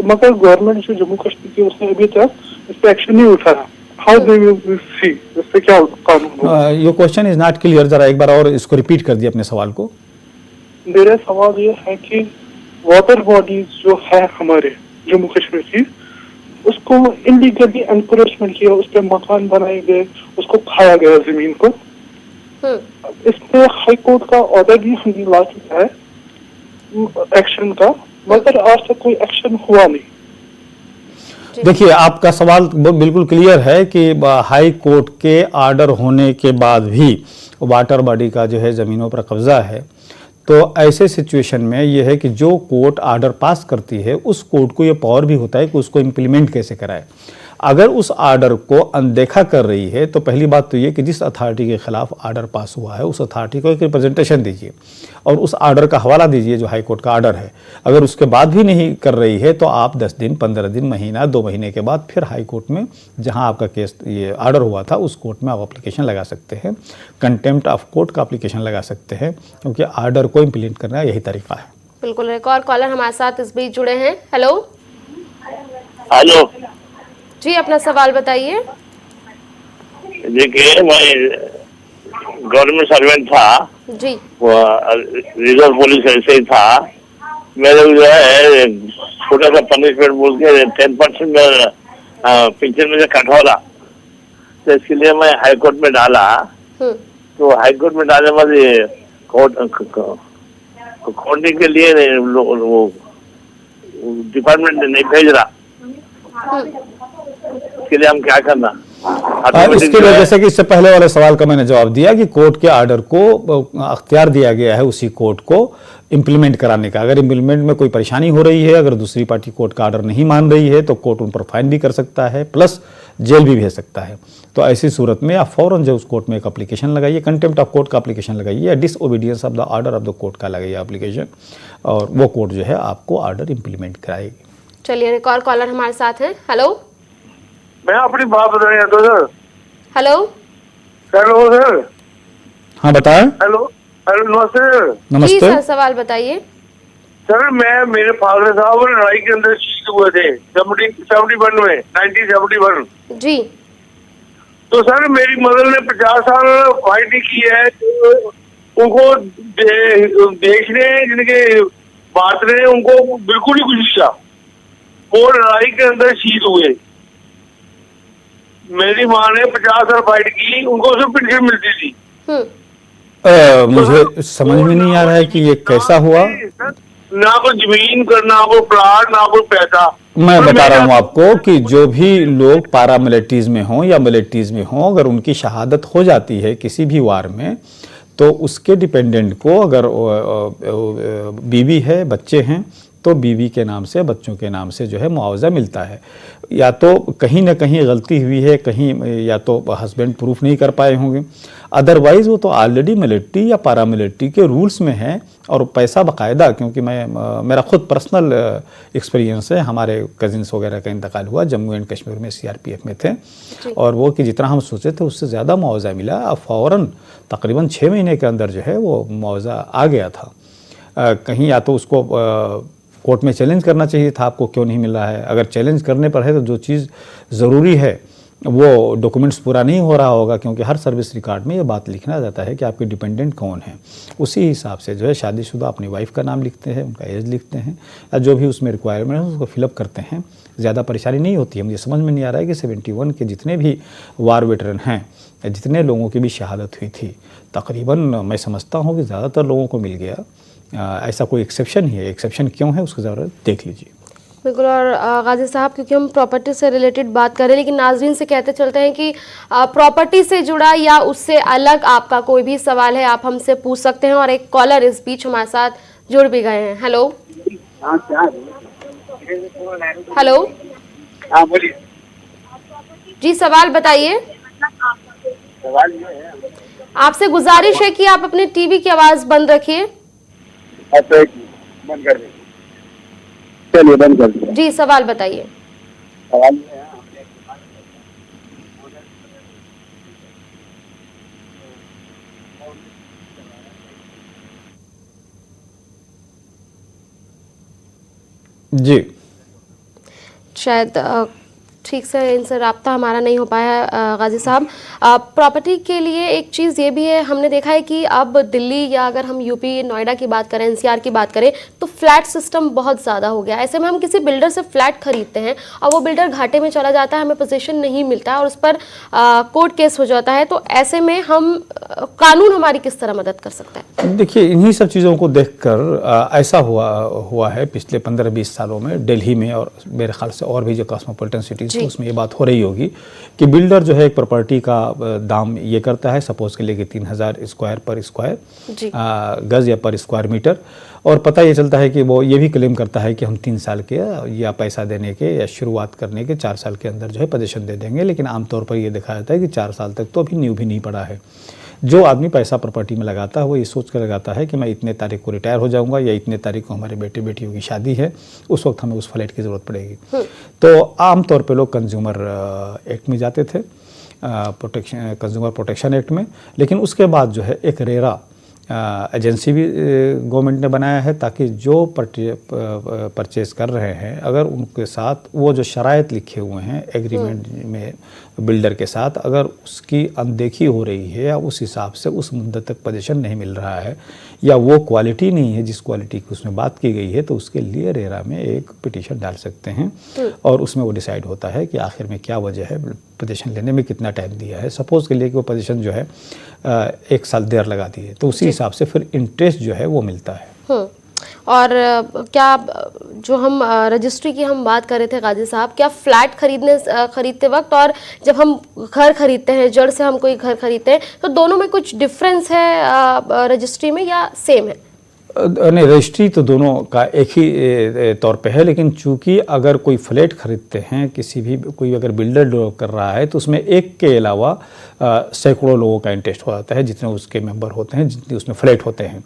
Speaker 6: मगर गवर्नमेंट जो जम्मू कश्मीर की उसने अभी तक इस पर एक्शन नहीं उठाया। हाउ डू यू सी, इससे क्या कानून?
Speaker 2: Your question is not clear, जरा एक बार और इसको रिपीट कर दिए अपने सवाल को।
Speaker 6: मेरा सवाल ये है कि वाटर बॉडीज जो है हमारे जम्मू कश्मीर की, उसको इलीगली एनक्रोचमेंट किया, उस पर मकान बनाए गए, उसको खाया गया जमीन को। इस पे हाई कोर्ट का ऑर्डर भी हमने ला चुका है एक्शन का, मगर आज तक कोई एक्शन हुआ नहीं।
Speaker 2: देखिए, आपका सवाल बिल्कुल क्लियर है कि हाई कोर्ट के ऑर्डर होने के बाद भी वाटर बॉडी का जो है ज़मीनों पर कब्जा है, तो ऐसे सिचुएशन में यह है कि जो कोर्ट ऑर्डर पास करती है उस कोर्ट को ये पावर भी होता है कि उसको इम्प्लीमेंट कैसे कराए। अगर उस आर्डर को अनदेखा कर रही है तो पहली बात तो ये कि जिस अथॉरिटी के खिलाफ आर्डर पास हुआ है उस अथॉरिटी को एक रिप्रेजेंटेशन दीजिए और उस आर्डर का हवाला दीजिए जो हाई कोर्ट का आर्डर है। अगर उसके बाद भी नहीं कर रही है तो आप 10 दिन, 15 दिन, महीना, 2 महीने के बाद फिर हाई कोर्ट में जहां आपका केस ये आर्डर हुआ था उस कोर्ट में आप एप्लीकेशन लगा सकते हैं, कंटेम्प्ट ऑफ कोर्ट का एप्लीकेशन लगा सकते हैं, क्योंकि आर्डर को इम्प्लीमेंट करना यही तरीका है।
Speaker 1: बिल्कुल। एक और कॉलर हमारे साथ इस बीच जुड़े हैं। हेलो
Speaker 7: हेलो
Speaker 1: जी, अपना सवाल बताइए।
Speaker 7: देखिए, मैं गवर्नमेंट सर्वेंट था
Speaker 1: जी।
Speaker 7: वो रिजर्व पुलिस ऐसे ही था। मेरे को जो है छोटा सा पनिशमेंट बोल के 10% में पेंशन में से कट हो रहा, तो इसके लिए मैं हाई कोर्ट में डाला। तो हाई कोर्ट में डालने बाद कोर्ट के लिए वो डिपार्टमेंट नहीं भेज रहा, इसके लिए हम क्या करना?
Speaker 2: इसके लिए जैसे कि इससे पहले वाले सवाल का मैंने जवाब दिया कि कोर्ट के आर्डर को अख्तियार दिया गया है उसी कोर्ट को इम्प्लीमेंट कराने का। अगर इम्प्लीमेंट में कोई परेशानी हो रही है, अगर दूसरी पार्टी कोर्ट का आर्डर नहीं मान रही है तो कोर्ट उन पर फाइन भी कर सकता है, प्लस जेल भी भेज सकता है। तो ऐसी सूरत में आप फौरन जो उस कोर्ट में एक एप्लीकेशन लगाइए, कंटेम्प्ट ऑफ कोर्ट का एप्लीकेशन लगाइए या disobedience of the order of the court का लगाइए एप्लीकेशन, और वो कोर्ट जो है आपको आर्डर इम्प्लीमेंट कराएगी।
Speaker 1: चलिए, एक और कॉलर हमारे साथ हैं। हेलो,
Speaker 6: मैं अपनी बात बताने आता हूँ सर।
Speaker 1: Hello
Speaker 6: hello sir.
Speaker 2: हाँ बताएं।
Speaker 6: हेलो हेलो, नमस्ते सर।
Speaker 1: जी
Speaker 2: नमस्ते
Speaker 1: सर, सवाल बताइए।
Speaker 6: सर, मेरे फादर साहब लड़ाई के अंदर शहीद हुए थे 1971 में, 1971।
Speaker 1: जी।
Speaker 6: तो सर मेरी मदर ने 50 साल फाइट की है, तो उनको देखने जिनके बांटने उनको बिल्कुल ही कुछ नहीं, वो लड़ाई के अंदर शहीद हुए। मेरी माँ ने 50 साल फाइट की, उनको सिर्फ पेंशन मिलती थी।
Speaker 2: मुझे समझ में नहीं आ रहा है कि ये कैसा हुआ।
Speaker 6: ना कोई जमीन, ना कोई प्लाट, ना कोई पैसा।
Speaker 2: मैं बता रहा हूँ आपको कि जो भी लोग पारा मिलिट्रीज में हों या मिलिट्रीज में हों, अगर उनकी शहादत हो जाती है किसी भी वार में, तो उसके डिपेंडेंट को, अगर बीवी है, बच्चे हैं, तो बीवी के नाम से, बच्चों के नाम से जो है मुआवजा मिलता है। या तो कहीं ना कहीं गलती हुई है, कहीं या तो हस्बैंड प्रूफ नहीं कर पाए होंगे, अदरवाइज वो तो ऑलरेडी मिलिट्री या पारा मिलिट्री के रूल्स में है और पैसा बाकायदा। क्योंकि मेरा खुद पर्सनल एक्सपीरियंस है, हमारे कजिन्स वगैरह का इंतकाल हुआ, जम्मू एंड कश्मीर में सीआरपीएफ में थे, और वो कि जितना हम सोचे थे उससे ज़्यादा मुआवजा मिला। फ़ौरन तकरीबन 6 महीने के अंदर जो है वो मुआवजा आ गया था। कहीं या तो उसको कोर्ट में चैलेंज करना चाहिए था, आपको क्यों नहीं मिल रहा है। अगर चैलेंज करने पर है तो जो चीज़ ज़रूरी है वो डॉक्यूमेंट्स पूरा नहीं हो रहा होगा, क्योंकि हर सर्विस रिकॉर्ड में ये बात लिखना जाता है कि आपके डिपेंडेंट कौन है। उसी हिसाब से जो है शादीशुदा अपनी वाइफ का नाम लिखते हैं, उनका एज लिखते हैं, या जो भी उसमें रिक्वायरमेंट है उसको फिलअप करते हैं। ज़्यादा परेशानी नहीं होती है। मुझे समझ में नहीं आ रहा है कि 71 के जितने भी वार वेटरन हैं, जितने लोगों की भी शहादत हुई थी, तकरीबन मैं समझता हूँ कि ज़्यादातर लोगों को मिल गया। ऐसा कोई एक्सेप्शन ही है। एक्सेप्शन क्यों है उसको ज़रा देख लीजिए।
Speaker 1: बिल्कुल। और गाजी साहब, क्योंकि हम प्रॉपर्टी से रिलेटेड बात करें, लेकिन नाजरीन से कहते चलते हैं कि प्रॉपर्टी से जुड़ा या उससे अलग आपका कोई भी सवाल है, आप हमसे पूछ सकते हैं। और एक कॉलर इस बीच हमारे साथ जुड़ भी गए हैं। हेलो हेलो,
Speaker 3: हाँ बोलिए।
Speaker 1: जी सवाल बताइए। आपसे गुजारिश है कि आप अपने टीवी की आवाज़ बंद रखिए।
Speaker 3: बंद कर दीजिए। चलिए बंद कर दीजिए।
Speaker 1: जी सवाल बताइए।
Speaker 3: सवाल
Speaker 2: जी,
Speaker 1: शायद ठीक से इनसे रब्ता हमारा नहीं हो पाया गाजी साहब। प्रॉपर्टी के लिए एक चीज़ ये भी है, हमने देखा है कि अब दिल्ली या अगर हम यूपी नोएडा की बात करें, एनसीआर की बात करें, तो फ्लैट सिस्टम बहुत ज़्यादा हो गया। ऐसे में हम किसी बिल्डर से फ्लैट खरीदते हैं और वो बिल्डर घाटे में चला जाता है, हमें पोजीशन नहीं मिलता है और उस पर कोर्ट केस हो जाता है। तो ऐसे में हम कानून हमारी किस तरह मदद कर सकता है?
Speaker 2: देखिए, इन्हीं सब चीज़ों को देखकर ऐसा हुआ है पिछले 15-20 सालों में दिल्ली में, और मेरे ख्याल से और भी जो कॉस्मोपॉलिटन सिटीज़ तो उसमें ये बात हो रही होगी कि बिल्डर जो है एक प्रॉपर्टी का दाम ये करता है, सपोज के लिए कि 3000 स्क्वायर पर स्क्वायर गज या पर स्क्वायर मीटर, और पता ये चलता है कि वो ये भी क्लेम करता है कि हम 3 साल के या पैसा देने के या शुरुआत करने के 4 साल के अंदर जो है पोजीशन दे देंगे, लेकिन आमतौर पर ये देखा जाता है कि 4 साल तक तो अभी नींव भी नहीं पड़ा है। जो आदमी पैसा प्रॉपर्टी में लगाता है वो ये सोच कर लगाता है कि मैं इतने तारीख को रिटायर हो जाऊंगा या इतने तारीख को हमारे बेटे बेटियों की शादी है, उस वक्त हमें उस फ्लैट की ज़रूरत पड़ेगी। तो आमतौर पे लोग कंज्यूमर एक्ट में जाते थे, कंज्यूमर प्रोटेक्शन एक्ट में, लेकिन उसके बाद जो है एक रेरा एजेंसी भी गवर्नमेंट ने बनाया है, ताकि जो परचेज कर रहे हैं अगर उनके साथ वो जो शराइत लिखे हुए हैं एग्रीमेंट में बिल्डर के साथ, अगर उसकी अनदेखी हो रही है या उस हिसाब से उस मुद्दत तक पोजीशन नहीं मिल रहा है या वो क्वालिटी नहीं है जिस क्वालिटी की उसमें बात की गई है, तो उसके लिए रेरा में एक पिटीशन डाल सकते हैं और उसमें वो डिसाइड होता है कि आखिर में क्या वजह है, पोजीशन लेने में कितना टाइम दिया है। सपोज़ के लिए कि वो पोजीशन जो है 1 साल देर लगा दी है, तो उसी हिसाब से फिर इंटरेस्ट जो है वो मिलता है।
Speaker 1: और क्या जो हम रजिस्ट्री की हम बात कर रहे थे गाजी साहब, क्या फ्लैट खरीदते वक्त और जब हम घर खरीदते हैं, जड़ से हम कोई घर खरीदते हैं, तो दोनों में कुछ डिफरेंस है रजिस्ट्री में या सेम है?
Speaker 2: नहीं, रजिस्ट्री तो दोनों का एक ही तौर पे है, लेकिन चूंकि अगर कोई फ्लैट खरीदते हैं, किसी भी कोई अगर बिल्डर कर रहा है, तो उसमें एक के अलावा सैकड़ों लोगों का इंटरेस्ट हो जाता है, जितने उसके मेंबर होते हैं, जितने उसमें फ्लैट होते हैं।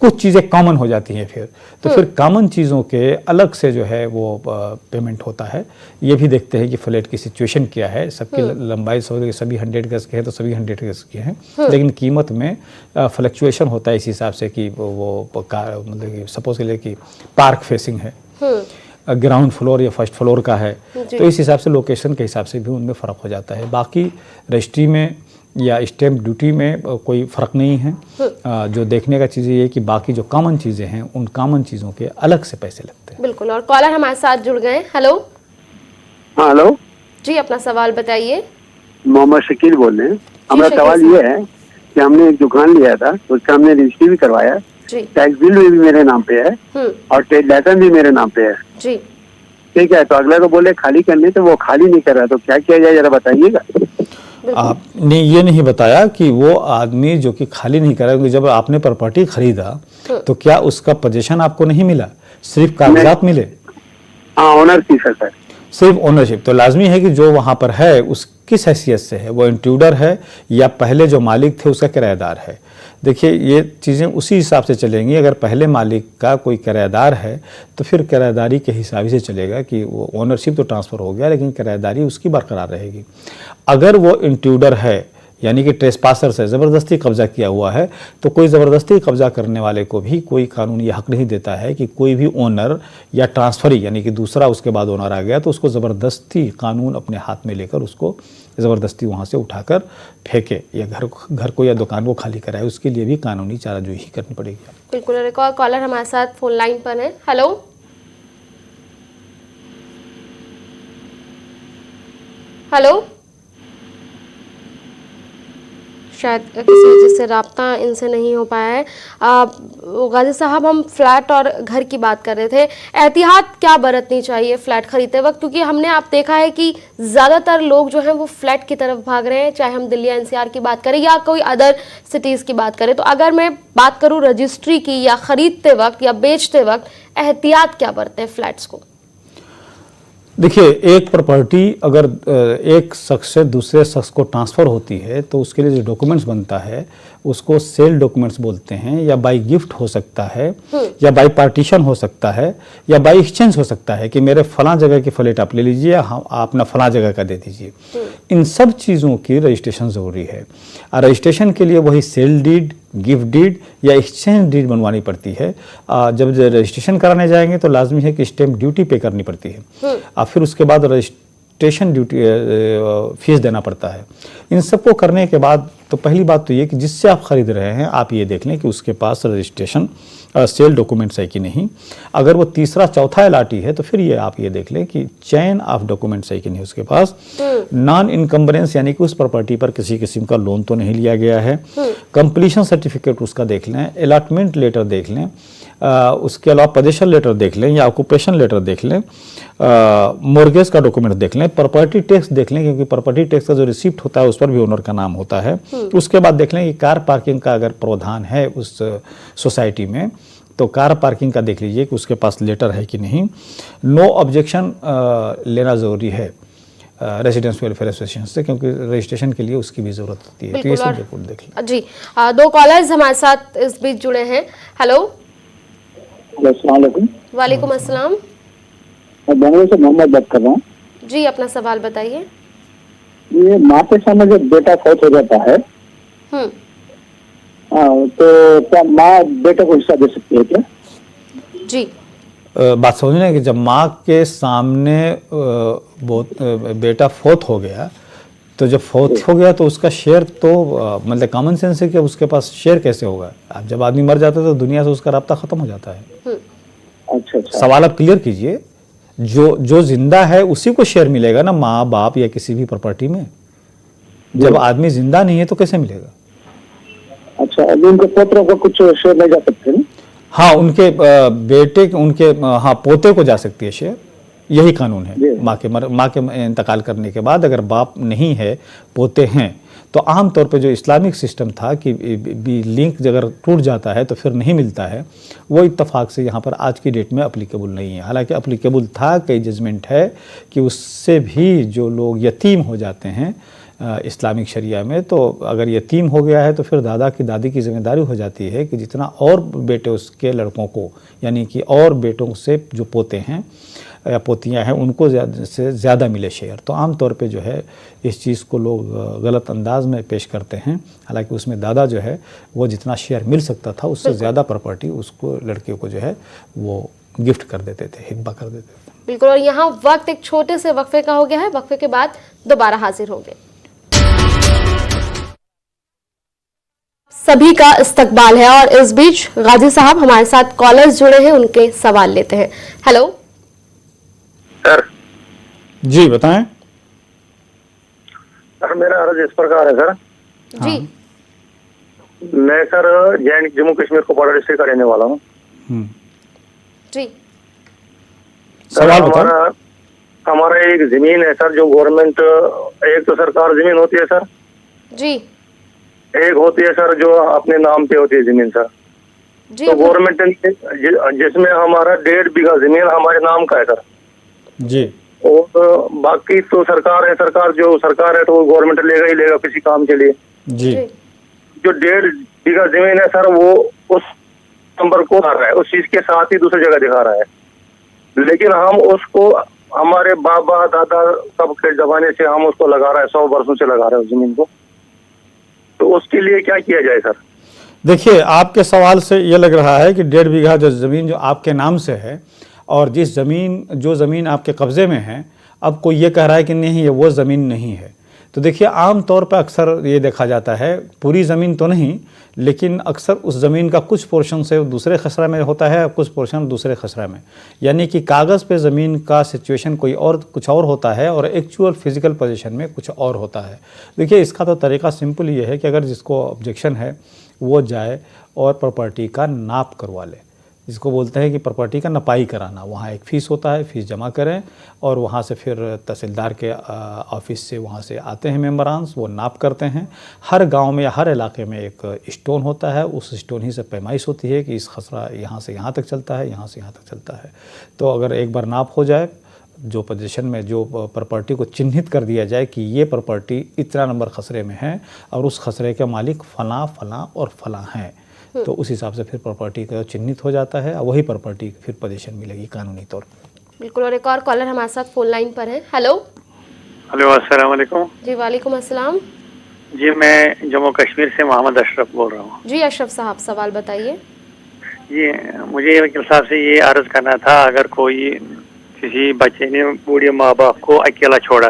Speaker 2: कुछ चीज़ें कॉमन हो जाती हैं फिर कॉमन चीज़ों के अलग से जो है वो पेमेंट होता है। ये भी देखते हैं कि फ्लैट की सिचुएशन क्या है, सबकी लंबाई सभी 100 गज के हैं तो सभी 100 गज के हैं, लेकिन कीमत में फ्लक्चुएशन होता है इस हिसाब से कि वो मतलब कि सपोज के लिए कि पार्क फेसिंग है, ग्राउंड फ्लोर या फर्स्ट फ्लोर का है, तो इस हिसाब से लोकेशन के हिसाब से भी उनमें फ़र्क हो जाता है। बाकी रजिस्ट्री में या स्टैम्प ड्यूटी में कोई फ़र्क नहीं है। जो देखने का चीज़ ये है कि बाकी जो कॉमन चीज़ें हैं उन कॉमन चीज़ों के अलग से पैसे लगते हैं।
Speaker 1: बिल्कुल। और कॉलर हमारे साथ जुड़ गए। हेलो।
Speaker 5: हाँ हेलो
Speaker 1: जी, अपना सवाल बताइए।
Speaker 5: मोहम्मद शकील बोल रहे हैं। हमारा सवाल ये है कि हमने एक दुकान लिया था, उसका हमने रजिस्ट्री भी करवाया, टैक्स बिल भी मेरे नाम पे है और ट्रेड लाइसेंस भी मेरे नाम पे है
Speaker 1: जी।
Speaker 5: ठीक है, तो अगला को बोले खाली करने, तो वो खाली नहीं कर रहा, तो क्या किया जाए जरा बताइएगा।
Speaker 2: आपने ये नहीं बताया कि वो आदमी जो कि खाली नहीं कर रहा, जब आपने प्रॉपर्टी खरीदा तो क्या उसका पोजीशन आपको नहीं मिला, सिर्फ कागजात मिले?
Speaker 5: हाँ, ओनरशिप है सर,
Speaker 2: सिर्फ ओनरशिप। तो लाजमी है कि जो वहाँ पर है उस किस हैसियत से है, वो इंट्रूडर है या पहले जो मालिक थे उसका किराएदार है। देखिए ये चीज़ें उसी हिसाब से चलेंगी। अगर पहले मालिक का कोई किराएदार है तो फिर किराएदारी के हिसाब से चलेगा कि वो ओनरशिप तो ट्रांसफ़र हो गया लेकिन किराएदारी उसकी बरकरार रहेगी। अगर वो इंट्रूडर है यानी कि ट्रेसपासर से ज़बरदस्ती कब्जा किया हुआ है, तो कोई ज़बरदस्ती कब्जा करने वाले को भी कोई कानून ये हक नहीं देता है कि कोई भी ओनर या ट्रांसफरी यानी कि दूसरा उसके बाद ओनर आ गया तो उसको ज़बरदस्ती कानून अपने हाथ में लेकर उसको ज़बरदस्ती वहाँ से उठाकर फेंके या घर को या दुकान को खाली कराए। उसके लिए भी कानूनी चाराजोही करनी पड़ेगी।
Speaker 1: बिल्कुल। एक और कॉलर हमारे साथ फोन लाइन पर है। हेलो। हेलो। शायद किसी वजह से राब्ता इनसे नहीं हो पाया है। गाजी साहब, हम फ्लैट और घर की बात कर रहे थे। एहतियात क्या बरतनी चाहिए फ्लैट खरीदते वक्त, क्योंकि हमने आप देखा है कि ज़्यादातर लोग जो हैं वो फ्लैट की तरफ भाग रहे हैं, चाहे हम दिल्ली एनसीआर की बात करें या कोई अदर सिटीज़ की बात करें। तो अगर मैं बात करूँ रजिस्ट्री की या ख़रीदते वक्त या बेचते वक्त, एहतियात क्या बरतें फ्लैट्स को?
Speaker 2: देखिए, एक प्रॉपर्टी अगर एक शख्स से दूसरे शख्स को ट्रांसफ़र होती है तो उसके लिए जो डॉक्यूमेंट्स बनता है उसको सेल डॉक्यूमेंट्स बोलते हैं, या बाई गिफ्ट हो सकता है या बाई पार्टीशन हो सकता है या बाई एक्सचेंज हो सकता है कि मेरे फलां जगह की फ्लैट आप ले लीजिए, आप अपना फलां जगह का दे दीजिए। इन सब चीज़ों की रजिस्ट्रेशन ज़रूरी है और रजिस्ट्रेशन के लिए वही सेल डीड, गिफ्ट डीड या एक्सचेंज डीड बनवानी पड़ती है। जब रजिस्ट्रेशन कराने जाएंगे तो लाजमी है कि स्टैम्प ड्यूटी पे करनी पड़ती है और फिर उसके बाद रजिस्ट्रेशन ड्यूटी फीस देना पड़ता है। इन सबको करने के बाद तो पहली बात तो ये कि जिससे आप ख़रीद रहे हैं आप ये देख लें कि उसके पास रजिस्ट्रेशन सेल डॉक्यूमेंट्स है कि नहीं। अगर वो तीसरा चौथा एलआरटी है तो फिर ये आप ये देख लें कि चेन ऑफ डॉक्यूमेंट्स है कि नहीं उसके पास। नॉन इनकम्बरेंस यानी कि उस प्रॉपर्टी पर किसी किस्म का लोन तो नहीं लिया गया है। कंप्लीशन सर्टिफिकेट उसका देख लें, अलॉटमेंट लेटर देख लें, उसके अलावा पोजीशन लेटर देख लें या ऑक्यूपेशन लेटर देख लें, मॉर्गेज का डॉक्यूमेंट देख लें, प्रॉपर्टी टैक्स देख लें, क्योंकि प्रॉपर्टी टैक्स का जो रिसिप्ट होता है उस पर भी ओनर का नाम होता है। उसके बाद देख लें कि कार पार्किंग का अगर प्रावधान है उस सोसाइटी में तो कार पार्किंग का देख लीजिए कि उसके पास लेटर है कि नहीं। नो ऑब्जेक्शन लेना ज़रूरी है रेजिडेंस वेलफेयर एसोसिएशन से, क्योंकि रजिस्ट्रेशन के लिए उसकी भी ज़रूरत होती है। तो ये सब रिपोर्ट देख लें
Speaker 1: जी। 2 कॉलर्स हमारे साथ इस बीच जुड़े हैं। हेलो,
Speaker 8: अस्सलाम वालेकुम।
Speaker 1: वालेकुम अस्सलाम।
Speaker 8: मैं बेंगलुरु से मोहम्मद बात कर रहा हूँ
Speaker 1: जी, अपना सवाल बताइए।
Speaker 8: ये माँ के सामने जब बेटा फौत हो जाता है तो क्या माँ बेटे को हिस्सा दे सकती है क्या?
Speaker 1: जी,
Speaker 2: बात समझना कि जब माँ के सामने बेटा फौत हो गया तो जब फौत हो गया तो उसका शेयर तो मतलब कॉमन सेंस है कि उसके पास शेयर कैसे होगा। अब जब आदमी मर जाता है तो दुनिया से उसका राब्ता खत्म हो जाता है।
Speaker 8: अच्छा।
Speaker 2: सवाल आप क्लियर कीजिए, जो जिंदा है उसी को शेयर मिलेगा ना, माँ बाप या किसी भी प्रॉपर्टी में। जब आदमी जिंदा नहीं है तो कैसे मिलेगा?
Speaker 8: अच्छा, अभी उनके पोतरों को कुछ शेयर नहीं जा सकते ना?
Speaker 2: हाँ, उनके बेटे उनके हाँ पोते को जा सकती है शेयर, यही कानून है। माँ के इंतकाल करने के बाद अगर बाप नहीं है पोते हैं तो आमतौर पे जो इस्लामिक सिस्टम था कि लिंक अगर टूट जाता है तो फिर नहीं मिलता है, वो इत्तफाक से यहाँ पर आज की डेट में अप्लीकेबल नहीं है। हालांकि अप्लीकेबल था, कई जजमेंट है कि उससे भी जो लोग यतीम हो जाते हैं इस्लामिक शरिया में, तो अगर यतीम हो गया है तो फिर दादा की दादी की जिम्मेदारी हो जाती है कि जितना और बेटे उसके लड़कों को, यानी कि और बेटों से जो पोते हैं या पोतियां हैं उनको से ज़्यादा मिले शेयर। तो आम तौर पे जो है इस चीज़ को लोग गलत अंदाज में पेश करते हैं। हालांकि उसमें दादा जो है वो जितना शेयर मिल सकता था उससे ज़्यादा प्रॉपर्टी उसको लड़के को जो है वो गिफ्ट कर देते थे, हिब्बा कर देते थे।
Speaker 1: बिल्कुल। और यहाँ वक्त एक छोटे से वक्फे का हो गया है, वक्फे के बाद दोबारा हाजिर होंगे। सभी का इस्तकबाल है और इस बीच गाजी साहब हमारे साथ कॉलर्स जुड़े हैं, उनके सवाल लेते हैं। Hello
Speaker 3: sir.
Speaker 2: जी बताएं।
Speaker 3: सर मेरा अर्ज इस प्रकार है सर।
Speaker 1: जी।
Speaker 3: मैं सर जम्मू कश्मीर को बॉर्डर डिस्ट्रिक्ट का रहने वाला हूँ।
Speaker 1: जी।
Speaker 2: सवाल बताएं।
Speaker 3: हमारा एक जमीन है सर जो गवर्नमेंट, एक तो सरकार जमीन होती है सर
Speaker 1: जी,
Speaker 3: एक होती है सर जो अपने नाम पे होती है जमीन सर
Speaker 1: जी।
Speaker 3: तो गवर्नमेंट जिसमें हमारा 1.5 बीघा जमीन हमारे नाम का है सर
Speaker 2: जी,
Speaker 3: और बाकी तो सरकार है, सरकार जो सरकार है तो वो गवर्नमेंट लेगा ही लेगा किसी काम के लिए
Speaker 2: जी।
Speaker 3: जो 1.5 बीघा जमीन है सर वो उस नंबर को आ रहा है, उस चीज के साथ ही दूसरी जगह दिखा रहा है, लेकिन हम उसको हमारे बाबा दादा सब के जमाने से हम उसको लगा रहे हैं, 100 वर्षों से लगा रहे हैं उस जमीन को। तो उसके लिए क्या किया जाए सर?
Speaker 2: देखिए, आपके सवाल से ये लग रहा है कि 1.5 बीघा जो ज़मीन जो आपके नाम से है और जो ज़मीन आपके कब्ज़े में है, अब कोई ये कह रहा है कि नहीं ये वो ज़मीन नहीं है। तो देखिए, आम तौर पर अक्सर ये देखा जाता है, पूरी ज़मीन तो नहीं लेकिन अक्सर उस ज़मीन का कुछ पोर्शन से दूसरे खसरा में होता है, कुछ पोर्शन दूसरे खसरा में, यानी कि कागज़ पे ज़मीन का सिचुएशन कुछ और होता है और एक्चुअल फिज़िकल पोजीशन में कुछ और होता है। देखिए, इसका तो तरीका सिंपल ये है कि अगर जिसको ऑब्जेक्शन है वो जाए और प्रॉपर्टी का नाप करवा ले, जिसको बोलते हैं कि प्रॉपर्टी का नपाई कराना। वहाँ एक फ़ीस होता है, फ़ीस जमा करें और वहाँ से फिर तहसीलदार के ऑफिस से वहाँ से आते हैं मेंबरान्स, वो नाप करते हैं। हर गांव में या हर इलाके में एक स्टोन होता है, उस स्टोन ही से पैमाइश होती है कि इस खसरा यहाँ से यहाँ तक चलता है, यहाँ से यहाँ तक चलता है। तो अगर एक बार नाप हो जाए, जो पोजीशन में जो प्रॉपर्टी को चिन्हित कर दिया जाए कि ये प्रॉपर्टी इतना नंबर खसरे में है और उस खसरे के मालिक फ़लाँ फ़लाँ और फ़लाँ हैं, तो उस हिसाब से फिर प्रॉपर्टी का चिन्हित हो जाता है और वही प्रॉपर्टी फिर पोजीशन मिलेगी कानूनी तौर पर।
Speaker 1: बिल्कुल। और एक और कॉलर हमारे साथ फोन लाइन पर है। हेलो
Speaker 9: अस्सलाम वालेकुम।
Speaker 1: जी वालेकुम अस्सलाम।
Speaker 9: जी मैं जम्मू कश्मीर से मोहम्मद अशरफ बोल रहा हूँ।
Speaker 1: जी अशरफ साहब, सवाल बताइए।
Speaker 9: जी मुझे वकील साहब से ये अर्ज करना था, अगर कोई किसी बच्चे ने बूढ़े माँ बाप को अकेला छोड़ा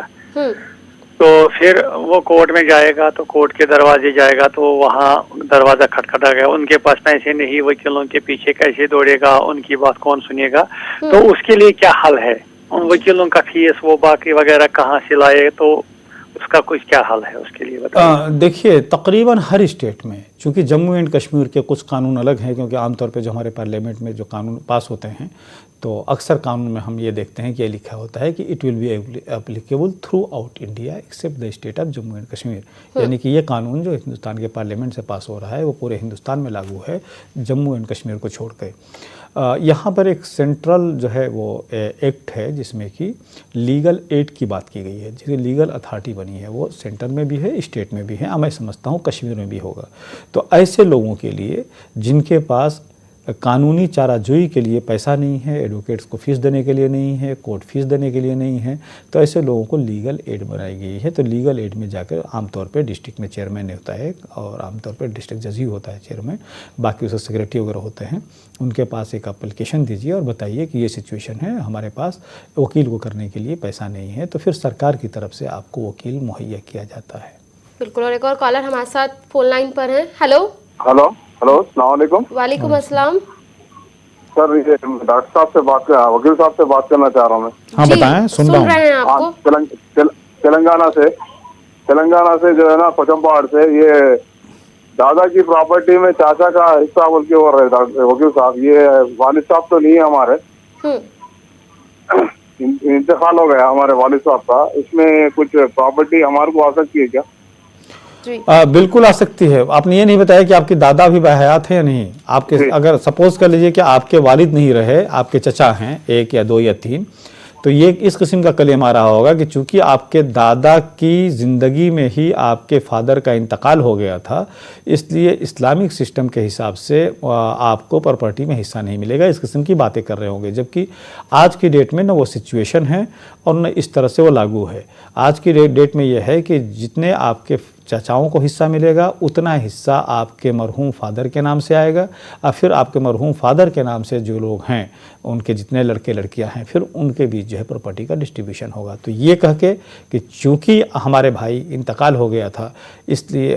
Speaker 9: तो फिर वो कोर्ट में जाएगा, तो कोर्ट के दरवाजे जाएगा तो वहाँ दरवाज़ा खटखटाएगा, उनके पास पैसे नहीं, वकीलों के पीछे कैसे दौड़ेगा, उनकी बात कौन सुनेगा? तो उसके लिए क्या हल है? उन वकीलों का फीस वो बाकी वगैरह कहाँ से लाए? तो उसका कुछ क्या हल है उसके लिए बताइए।
Speaker 2: देखिए, तकरीबन हर स्टेट में, चूंकि जम्मू एंड कश्मीर के कुछ कानून अलग हैं, क्योंकि आमतौर पे जो हमारे पार्लियामेंट में जो कानून पास होते हैं, तो अक्सर कानून में हम ये देखते हैं कि ये लिखा होता है कि it will be applicable through out India accept the state of Jammu and Kashmir. यानी कि ये कानून जो हिंदुस्तान के पार्लियामेंट से पास हो रहा है वो पूरे हिंदुस्तान में लागू है, जम्मू एंड कश्मीर को छोड़ के। यहाँ पर एक सेंट्रल जो है वो एक्ट है जिसमें कि लीगल एड की बात की गई है, जिसकी लीगल अथॉरिटी बनी है, वो सेंटर में भी है, स्टेट में भी है, मैं समझता हूँ कश्मीर में भी होगा। तो ऐसे लोगों के लिए जिनके पास कानूनी चाराजोई के लिए पैसा नहीं है, एडवोकेट्स को फीस देने के लिए नहीं है, कोर्ट फीस देने के लिए नहीं है, तो ऐसे लोगों को लीगल एड बनाई गई है। तो लीगल एड में जाकर आमतौर पे डिस्ट्रिक्ट में चेयरमैन होता है और आमतौर पे डिस्ट्रिक्ट जज ही होता है चेयरमैन, बाकी उसके सेक्रेटरी वगैरह होते हैं। उनके पास एक एप्लीकेशन दीजिए और बताइए कि ये सिचुएशन है, हमारे पास वकील को करने के लिए पैसा नहीं है, तो फिर सरकार की तरफ से आपको वकील मुहैया किया जाता है।
Speaker 1: बिल्कुल। और एक और कॉलर हमारे साथ फोन लाइन पर है। हेलो
Speaker 10: हेलो हेलो, अस्सलाम वालेकुम।
Speaker 1: वालेकुम अस्सलाम।
Speaker 10: सर, ये डॉक्टर साहब से वकील साहब से बात करना चाह रहा हूँ मैं।
Speaker 2: हाँ बताएं, सुन रहे हैं
Speaker 1: आपको।
Speaker 10: तेलंगाना से जो है ना, पचमपहाड़ से, ये दादा की प्रॉपर्टी में चाचा का हिस्सा बोल के हो रहे वकील साहब। ये वालिद साहब तो नहीं है हमारे, इंतकाल हो गया हमारे वालिद साहब का। इसमें कुछ प्रॉपर्टी हमारे को आ सकती है क्या?
Speaker 2: बिल्कुल आ सकती है। आपने ये नहीं बताया कि आपके दादा भी बाहयात हैं या नहीं। आपके अगर सपोज कर लीजिए कि आपके वालिद नहीं रहे, आपके चचा हैं, 1 या 2 या 3, तो ये इस किस्म का क्लेम आ रहा होगा कि चूंकि आपके दादा की ज़िंदगी में ही आपके फादर का इंतकाल हो गया था, इसलिए इस्लामिक सिस्टम के हिसाब से आपको प्रॉपर्टी में हिस्सा नहीं मिलेगा। इस किस्म की बातें कर रहे होंगे, जबकि आज की डेट में न वो सिचुएशन है और न इस तरह से वो लागू है। आज की डेट में यह है कि जितने आपके चाचाओं को हिस्सा मिलेगा उतना हिस्सा आपके मरहूम फादर के नाम से आएगा, और फिर आपके मरहूम फादर के नाम से जो लोग हैं, उनके जितने लड़के लड़कियां हैं, फिर उनके बीच जो है प्रॉपर्टी का डिस्ट्रीब्यूशन होगा। तो ये कह के कि चूँकि हमारे भाई इंतकाल हो गया था, इसलिए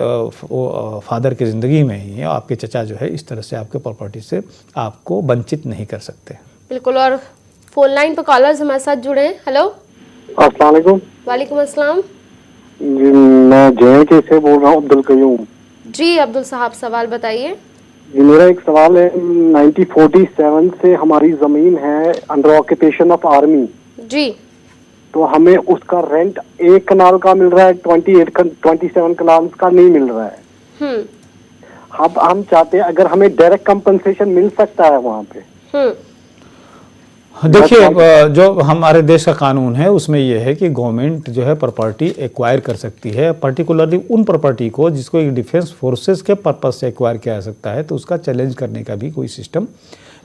Speaker 2: फादर की ज़िंदगी में ही आपके चचा जो है इस तरह से आपके प्रॉपर्टी से आपको वंचित नहीं कर सकते।
Speaker 1: बिल्कुल। और फोन लाइन पर कॉलर्स हमारे साथ जुड़े हैं। हेलो,
Speaker 8: अस्सलाम वालेकुम।
Speaker 1: वालेकुम अस्सलाम
Speaker 8: जी, मैं JK से बोल रहा हूँ, अब्दुल कयूम।
Speaker 1: जी अब्दुल साहब, सवाल बताइए।
Speaker 8: जी, मेरा एक सवाल है। 1947 से हमारी जमीन है अंडर ऑक्यूपेशन ऑफ आर्मी
Speaker 1: जी,
Speaker 8: तो हमें उसका रेंट 1 कनाल का मिल रहा है, 27 कनाल का नहीं मिल रहा है। अब हम चाहते हैं अगर हमें डायरेक्ट कंपनसेशन मिल सकता है वहाँ पे।
Speaker 2: देखिए, जो हमारे देश का कानून है उसमें यह है कि गवर्नमेंट जो है प्रॉपर्टी एक्वायर कर सकती है, पर्टिकुलरली उन प्रॉपर्टी को जिसको एक डिफेंस फोर्सेस के पर्पस से एक्वायर किया जा सकता है, तो उसका चैलेंज करने का भी कोई सिस्टम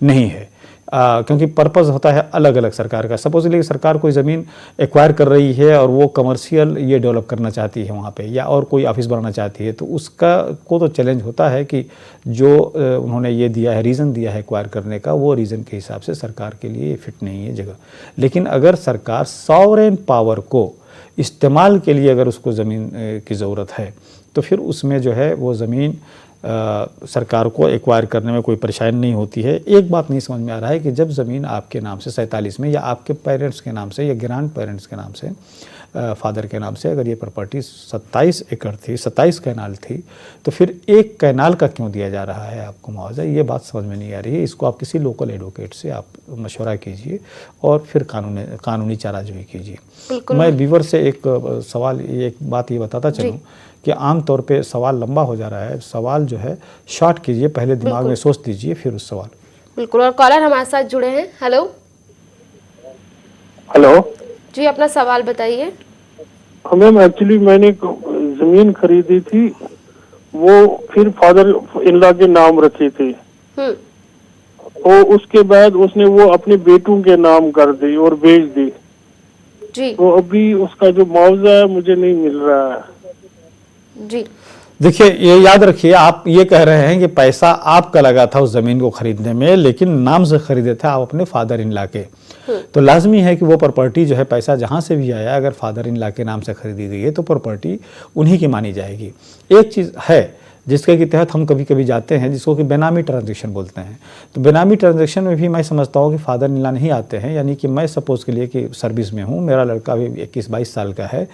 Speaker 2: नहीं है। क्योंकि पर्पस होता है अलग अलग सरकार का। सपोजली सरकार कोई ज़मीन एक्वायर कर रही है और वो कमर्शियल ये डेवलप करना चाहती है वहाँ पे, या और कोई ऑफिस बनाना चाहती है, तो उसका को तो चैलेंज होता है कि जो उन्होंने ये दिया है, रीज़न दिया है एक्वायर करने का, वो रीज़न के हिसाब से सरकार के लिए फिट नहीं है जगह। लेकिन अगर सरकार सॉवरेन पावर को इस्तेमाल के लिए अगर उसको ज़मीन की ज़रूरत है, तो फिर उसमें जो है वो ज़मीन सरकार को एक्वायर करने में कोई परेशानी नहीं होती है। एक बात नहीं समझ में आ रहा है कि जब ज़मीन आपके नाम से 47 में, या आपके पेरेंट्स के नाम से, या ग्रैंड पेरेंट्स के नाम से, फादर के नाम से, अगर ये प्रॉपर्टी 27 एकड़ थी, 27 कैनाल थी, तो फिर 1 कैनाल का क्यों दिया जा रहा है आपको मुआवजा? ये बात समझ में नहीं आ रही है। इसको आप किसी लोकल एडवोकेट से आप मशवरा कीजिए और फिर कानूनी चाराजोई कीजिए। मैं व्यूअर से एक बात ये बताता चलूँ कि आम तौर पे सवाल लंबा हो जा रहा है, सवाल जो है शॉर्ट कीजिए, पहले दिमाग में सोच दीजिए फिर उस सवाल।
Speaker 1: बिल्कुल। और कॉलर हमारे साथ जुड़े हैं। हेलो
Speaker 6: हेलो
Speaker 1: जी, अपना सवाल बताइए।
Speaker 6: मैम, एक्चुअली मैंने जमीन खरीदी थी, वो फिर फादर इन लॉ के नाम रखी थी, तो उसके बाद उसने वो अपने बेटों के नाम कर दी और बेच दी
Speaker 1: जी।
Speaker 6: तो अभी उसका जो मुआवजा है मुझे नहीं मिल रहा है
Speaker 1: जी।
Speaker 2: देखिए, ये याद रखिए, आप ये कह रहे हैं कि पैसा आपका लगा था उस ज़मीन को खरीदने में, लेकिन नाम से खरीदे थे आप अपने फादर इन लॉ के, तो लाजमी है कि वो प्रॉपर्टी जो है, पैसा जहाँ से भी आया, अगर फादर इन लॉ के नाम से खरीदी गई है तो प्रॉपर्टी उन्हीं की मानी जाएगी। एक चीज़ है जिसके के तहत हम कभी कभी जाते हैं, जिसको कि बेनामी ट्रांजेक्शन बोलते हैं। तो बेनामी ट्रांजेक्शन में भी मैं समझता हूँ कि फादर इन लॉ नहीं आते हैं, यानी कि मैं सपोज़ के लिए कि सर्विस में हूँ, मेरा लड़का अभी 21-22 साल का है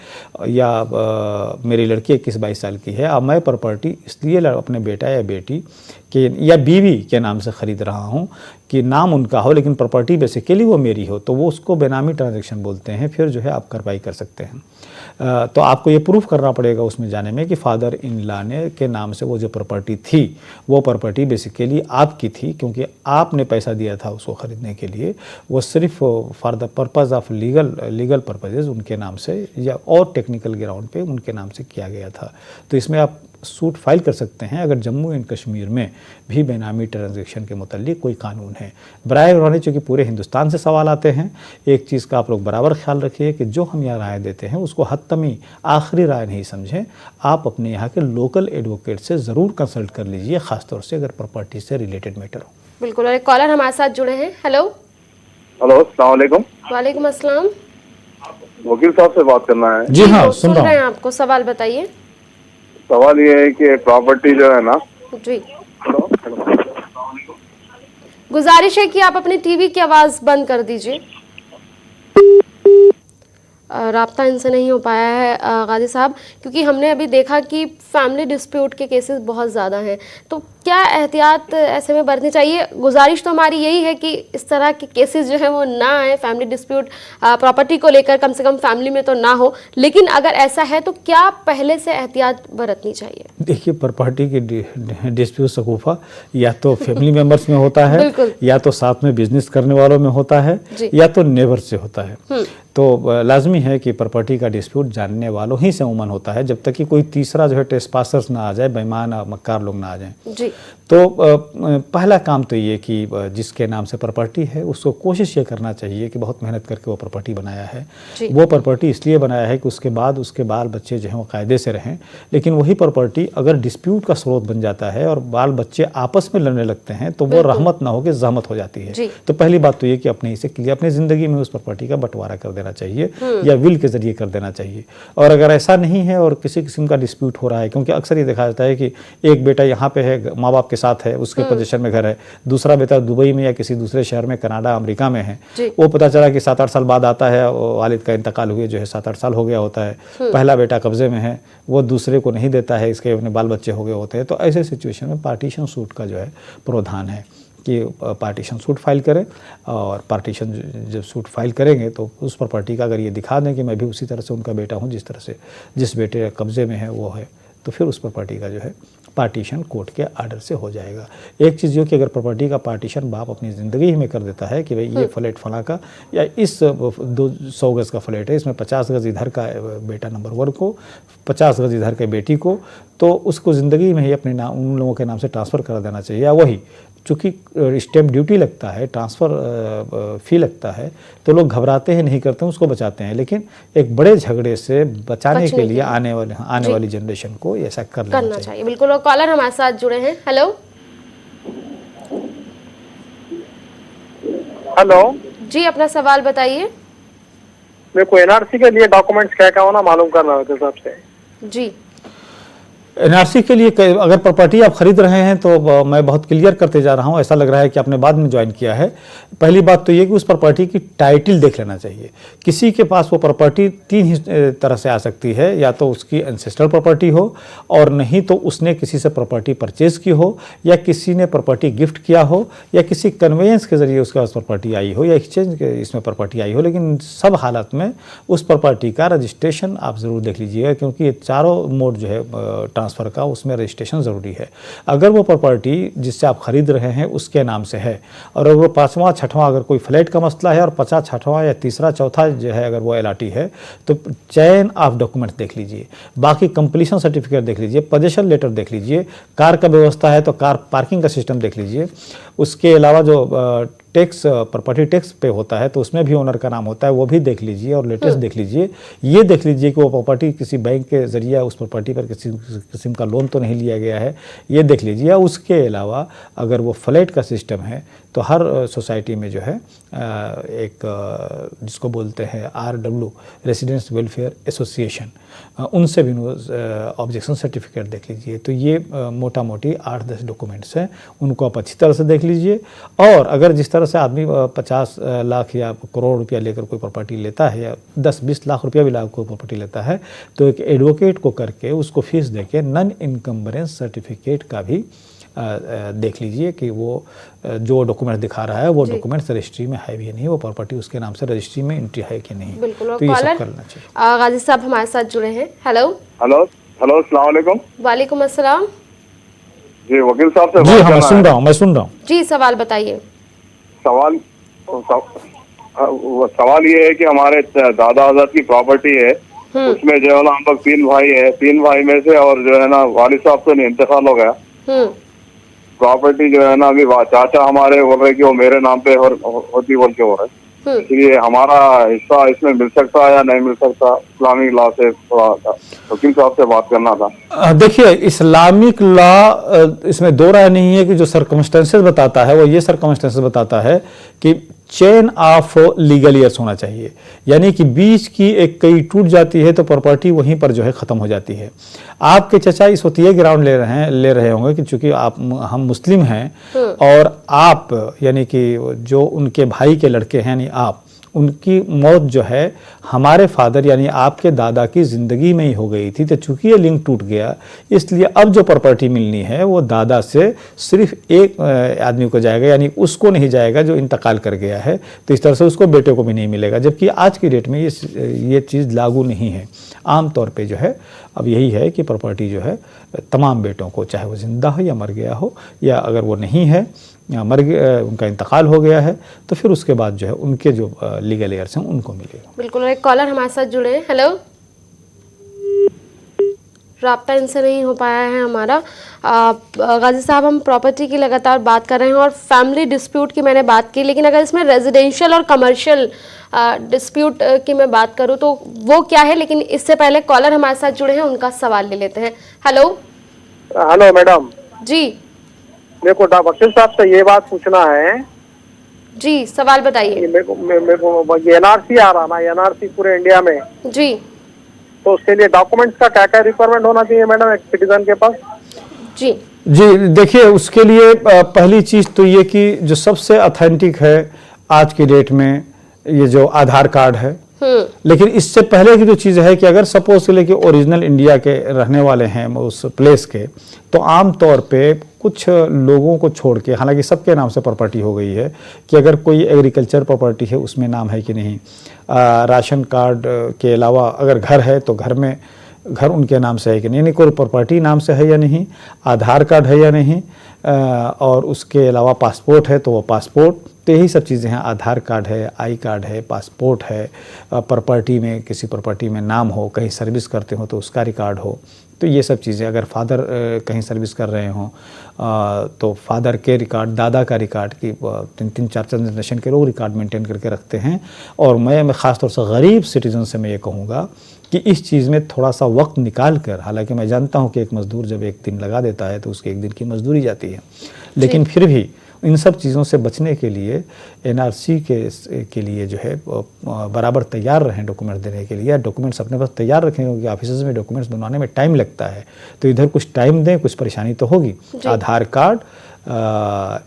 Speaker 2: या मेरी लड़की 21-22 साल की है, अब मैं प्रॉपर्टी इसलिए अपने बेटा या बेटी के या बीवी के नाम से ख़रीद रहा हूँ कि नाम उनका हो लेकिन प्रॉपर्टी बेसिकली वो मेरी हो, तो वो उसको बेनामी ट्रांजैक्शन बोलते हैं। फिर जो है आप कार्रवाई कर सकते हैं। तो आपको ये प्रूफ करना पड़ेगा उसमें जाने में कि फादर इन लॉ ने के नाम से वो जो प्रॉपर्टी थी वो प्रॉपर्टी बेसिकली आपकी थी, क्योंकि आपने पैसा दिया था उसको ख़रीदने के लिए। वो सिर्फ for the purpose of legal purposes उनके नाम से या और टेक्निकल ग्राउंड पे उनके नाम से किया गया था। तो इसमें आप सूट फाइल कर सकते हैं अगर जम्मू एंड कश्मीर में भी बेनामी ट्रांजैक्शन के मुतालिक कोई कानून है। बराए रहने चूँकि पूरे हिंदुस्तान से सवाल आते हैं, एक चीज़ का आप लोग बराबर ख्याल रखिए कि जो हम यहाँ राय देते हैं उसको हतमी आखिरी राय नहीं समझें। आप अपने यहाँ के लोकल एडवोकेट से ज़रूर कंसल्ट कर लीजिए, ख़ासतौर से अगर प्रॉपर्टी से रिलेटेड मैटर हो।
Speaker 1: बिल्कुल। और एक कॉलर हमारे साथ जुड़े हैं। हेलो।
Speaker 10: हेलो, अस्सलाम वालेकुम।
Speaker 1: वालेकुम अस्सलाम।
Speaker 10: वकील साहब से बात करना है।
Speaker 2: जी हाँ, सुन
Speaker 1: रहे हैं आपको। सवाल बताइए।
Speaker 10: सवाल ये है कि प्रॉपर्टी जो है ना
Speaker 1: जी, गुजारिश है कि आप अपनी टीवी की आवाज़ बंद कर दीजिए। राब्ता इनसे नहीं हो पाया है गाजी साहब, क्योंकि हमने अभी देखा कि फैमिली डिस्प्यूट के केसेस बहुत ज़्यादा हैं। तो क्या एहतियात ऐसे में बरतनी चाहिए? गुजारिश तो हमारी यही है कि इस तरह के केसेस जो है वो ना आए, फैमिली डिस्प्यूट प्रॉपर्टी को लेकर कम से कम फैमिली में तो ना हो। लेकिन अगर ऐसा है तो क्या पहले से एहतियात बरतनी चाहिए?
Speaker 2: देखिए, प्रॉपर्टी की डिस्प्यूट शकूफा या तो फैमिली मेंबर्स में होता है या तो साथ में बिजनेस करने वालों में होता है या तो नेबर से होता है। तो लाजमी है कि प्रॉपर्टी का डिस्प्यूट जानने वालों ही से उमन होता है, जब तक कि कोई तीसरा जो है ट्रेसपासर्स ना आ जाए, बेईमान मक्कार लोग ना आ जाएं।
Speaker 1: जी।
Speaker 2: तो पहला काम तो ये कि जिसके नाम से प्रॉपर्टी है उसको कोशिश ये करना चाहिए कि बहुत मेहनत करके वो प्रॉपर्टी बनाया है। वो प्रॉपर्टी इसलिए बनाया है कि उसके बाल बच्चे जो हैं वो कायदे से रहें। लेकिन वही प्रॉपर्टी अगर डिस्प्यूट का स्रोत बन जाता है और बाल बच्चे आपस में लड़ने लगते हैं तो वो रहमत ना हो कि जहमत हो जाती है। तो पहली बात तो ये कि अपने इसे क्लियर अपनी ज़िंदगी में उस प्रॉपर्टी का बंटवारा कर देना चाहिए या विल के ज़रिए कर देना चाहिए। और अगर ऐसा नहीं है और किसी किस्म का डिस्प्यूट हो रहा है, क्योंकि अक्सर ये देखा जाता है कि एक बेटा यहाँ पे है, माँ बाप के साथ है, उसके पोजीशन में घर है, दूसरा बेटा दुबई में या किसी दूसरे शहर में, कनाडा, अमेरिका में है। वो पता चला कि 7-8 साल बाद आता है, वालिद का इंतकाल हुए जो है 7-8 साल हो गया होता है, पहला बेटा कब्जे में है, वो दूसरे को नहीं देता है, इसके अपने बाल बच्चे हो गए होते हैं। तो ऐसे सिचुएशन में पार्टीशन सूट का जो है प्रावधान है कि पार्टीशन सूट फाइल करें। और पार्टीशन जब सूट फाइल करेंगे तो उस प्रॉपर्टी का अगर ये दिखा दें कि मैं भी उसी तरह से उनका बेटा हूँ जिस तरह से जिस बेटे कब्जे में है वो है, तो फिर उस प्रॉपर्टी का जो है पार्टीशन कोर्ट के आर्डर से हो जाएगा। एक चीज़ जो कि अगर प्रॉपर्टी का पार्टीशन बाप अपनी ज़िंदगी में कर देता है कि भाई ये फ्लैट फला का या इस 200 गज़ का फ्लैट है, इसमें 50 गज़ इधर का बेटा नंबर 1 को, 50 गज़ इधर के बेटी को, तो उसको ज़िंदगी में ही अपने नाम उन लोगों के नाम से ट्रांसफ़र कर देना चाहिए। या वही चूँकि स्टैम्प ड्यूटी लगता है, ट्रांसफ़र फ़ी लगता है, तो लोग घबराते हैं, नहीं करते हैं, उसको बचाते हैं। लेकिन एक बड़े झगड़े से बचाने के लिए आने वाली जनरेशन को ऐसा करना चाहिए।
Speaker 1: बिल्कुल। और कॉलर हमारे साथ जुड़े हैं। हेलो।
Speaker 11: हेलो
Speaker 1: जी, अपना सवाल बताइए।
Speaker 11: मेरे को एनआरसी के लिए डॉक्यूमेंट्स क्या क्या होना मालूम करना है हिसाब से।
Speaker 1: जी,
Speaker 2: एनआरसी के लिए अगर प्रॉपर्टी आप खरीद रहे हैं तो मैं बहुत क्लियर करते जा रहा हूं, ऐसा लग रहा है कि आपने बाद में ज्वाइन किया है। पहली बात तो ये कि उस प्रॉपर्टी की टाइटल देख लेना चाहिए। किसी के पास वो प्रॉपर्टी 3 ही तरह से आ सकती है, या तो उसकी एंसेस्ट्रल प्रॉपर्टी हो, और नहीं तो उसने किसी से प्रॉपर्टी परचेज की हो, या किसी ने प्रॉपर्टी गिफ्ट किया हो, या किसी कन्वेंस के जरिए उसके पास प्रॉपर्टी आई हो, या एक्सचेंज के इसमें प्रॉपर्टी आई हो। लेकिन सब हालत में उस प्रॉपर्टी का रजिस्ट्रेशन आप ज़रूर देख लीजिएगा, क्योंकि ये चारों मोड जो है ट्रांसफ़र का, उसमें रजिस्ट्रेशन ज़रूरी है। अगर वो प्रॉपर्टी जिससे आप खरीद रहे हैं उसके नाम से है, और अगर वो 5वां 6वां अगर कोई फ्लैट का मसला है और 50 6वां या 3रा 4था जो है अगर वो एलआरटी है, तो चैन ऑफ डॉक्यूमेंट्स देख लीजिए, बाकी कंप्लीशन सर्टिफिकेट देख लीजिए, पोजेशन लेटर देख लीजिए, कार का व्यवस्था है तो कार पार्किंग का सिस्टम देख लीजिए। उसके अलावा जो टैक्स प्रॉपर्टी टैक्स पे होता है तो उसमें भी ओनर का नाम होता है, वो भी देख लीजिए। और लेटेस्ट देख लीजिए, ये देख लीजिए कि वो प्रॉपर्टी किसी बैंक के जरिए उस प्रॉपर्टी पर किसी किस्म का लोन तो नहीं लिया गया है, ये देख लीजिए। उसके अलावा अगर वो फ्लैट का सिस्टम है तो हर सोसाइटी में जो है एक जिसको बोलते हैं RW रेसिडेंस वेलफेयर एसोसिएशन, उनसे भी ऑब्जेक्शन सर्टिफिकेट देख लीजिए। तो ये मोटा मोटी 8-10 डॉक्यूमेंट्स हैं, उनको आप अच्छी तरह से देख लीजिए। और अगर जिस तरह से आदमी 50 लाख या करोड़ रुपया लेकर कोई प्रॉपर्टी लेता है या 10-20 लाख रुपया भी लाख कोई प्रॉपर्टी लेता है, तो एक एडवोकेट को करके उसको फीस देके नॉन इनकम्बरेंस सर्टिफिकेट का भी देख लीजिए कि वो जो डॉक्यूमेंट दिखा रहा है वो डॉक्यूमेंट्स रजिस्ट्री में है भी नहीं, वो प्रॉपर्टी उसके नाम से रजिस्ट्री में एंट्री है कि नहीं।
Speaker 1: बिल्कुल।
Speaker 2: तो ये सब करना चाहिए।
Speaker 1: गाजी साहब हमारे साथ जुड़े हैं। हेलो
Speaker 10: अस्सलाम वालेकुम।
Speaker 1: वालेकुम अस्सलाम
Speaker 10: जी, वकील साहब से
Speaker 2: जी। हाँ, मैं सुन रहा हूँ
Speaker 1: जी। सवाल बताइए।
Speaker 10: सवाल ये है कि हमारे दादा हजरत की प्रॉपर्टी है, उसमें जो है ना हम लोग 3 भाई है, 3 भाई में से और जो है ना वालिद साहब से नहीं इंतकाल हो गया। प्रॉपर्टी जो है ना अभी चाचा हमारे बोल रहे कि वो मेरे नाम पे होती बोल के हो रहे, इसलिए हमारा हिस्सा इसमें मिल सकता है या नहीं मिल सकता? इस्लामिक लॉ से थोड़ा वकील साहब से बात करना था।
Speaker 2: देखिए, इस्लामिक लॉ इसमें दो राय नहीं है कि जो सर्कमस्टेंसेस बताता है वो ये सर्कमस्टेंसेस बताता है कि चेन ऑफ लीगल ईयर्स होना चाहिए, यानी कि बीच की एक कई टूट जाती है तो प्रॉपर्टी वहीं पर जो है ख़त्म हो जाती है। आपके चचा इस वक्त ये ग्राउंड ले रहे होंगे कि चूंकि हम मुस्लिम हैं और आप यानी कि जो उनके भाई के लड़के हैं यानी आप, उनकी मौत जो है हमारे फादर यानी आपके दादा की ज़िंदगी में ही हो गई थी, तो चूंकि ये लिंक टूट गया इसलिए अब जो प्रॉपर्टी मिलनी है वो दादा से सिर्फ एक आदमी को जाएगा, यानी उसको नहीं जाएगा जो इंतकाल कर गया है। तो इस तरह से उसको बेटे को भी नहीं मिलेगा, जबकि आज की डेट में ये चीज़ लागू नहीं है। आम तौर पे जो है अब यही है कि प्रॉपर्टी जो है तमाम बेटों को, चाहे वो ज़िंदा हो या मर गया हो, या अगर वो नहीं है या मर गया, उनका इंतकाल हो गया है, तो फिर उसके बाद जो है उनके जो लीगल एयर्स हैं उनको मिलेगा।
Speaker 1: बिल्कुल। एक कॉलर हमारे साथ जुड़े हैं। हेलो, राब्ता इनसे नहीं हो पाया है हमारा। गाजी साहब, हम प्रॉपर्टी की लगातार बात कर रहे हैं और फैमिली डिस्प्यूट की मैंने बात की, लेकिन अगर इसमें रेजिडेंशियल और कमर्शियल डिस्प्यूट की मैं बात करूं तो वो क्या है, लेकिन इससे पहले कॉलर हमारे साथ जुड़े हैं, उनका सवाल ले लेते हैं। हेलो
Speaker 11: मैडम
Speaker 1: जी।
Speaker 11: मेरे को वकील साहब से ये बात पूछना है
Speaker 1: जी। सवाल बताइए।
Speaker 11: मेरे को एनआरसी आ रहा ना, एनआरसी पूरे इंडिया में
Speaker 1: जी,
Speaker 11: तो उसके लिए डॉक्यूमेंट्स का क्या क्या रिक्वायरमेंट होना चाहिए मैडम एक सिटीजन के पास?
Speaker 1: जी
Speaker 2: देखिए, उसके लिए पहली चीज तो ये कि जो सबसे ऑथेंटिक है आज की डेट में ये जो आधार कार्ड है। लेकिन इससे पहले की जो चीज़ है कि अगर सपोज के ओरिजिनल इंडिया के रहने वाले हैं उस प्लेस के, तो आम तौर पे कुछ लोगों को छोड़ के, हालांकि सबके नाम से प्रॉपर्टी हो गई है, कि अगर कोई एग्रीकल्चर प्रॉपर्टी है उसमें नाम है कि नहीं, राशन कार्ड के अलावा अगर घर है तो घर उनके नाम से है कि नहीं, कोई प्रॉपर्टी नाम से है या नहीं, आधार कार्ड है या नहीं, और उसके अलावा पासपोर्ट है तो वो पासपोर्ट, तो यही सब चीज़ें हैं। आधार कार्ड है, आई कार्ड है, पासपोर्ट है, प्रॉपर्टी में किसी प्रॉपर्टी में नाम हो, कहीं सर्विस करते हो तो उसका रिकॉर्ड हो, तो ये सब चीज़ें। अगर फादर कहीं सर्विस कर रहे हों तो फादर के रिकॉर्ड, दादा का रिकॉर्ड की 3-4 जनरेशन के लोग रिकॉर्ड मेंटेन करके रखते हैं। और मैं ख़ास तौर से गरीब सिटीजन से मैं ये कहूँगा कि इस चीज़ में थोड़ा सा वक्त निकाल कर, हालांकि मैं जानता हूँ कि एक मज़दूर जब एक दिन लगा देता है तो उसके एक दिन की मजदूरी जाती है, लेकिन फिर भी इन सब चीज़ों से बचने के लिए एनआरसी के लिए जो है बराबर तैयार रहें डॉक्यूमेंट देने के लिए। डॉक्यूमेंट्स अपने पास तैयार रखें, क्योंकि ऑफिस में डॉक्यूमेंट्स बनवाने में टाइम लगता है, तो इधर कुछ टाइम दें, कुछ परेशानी तो होगी। आधार कार्ड,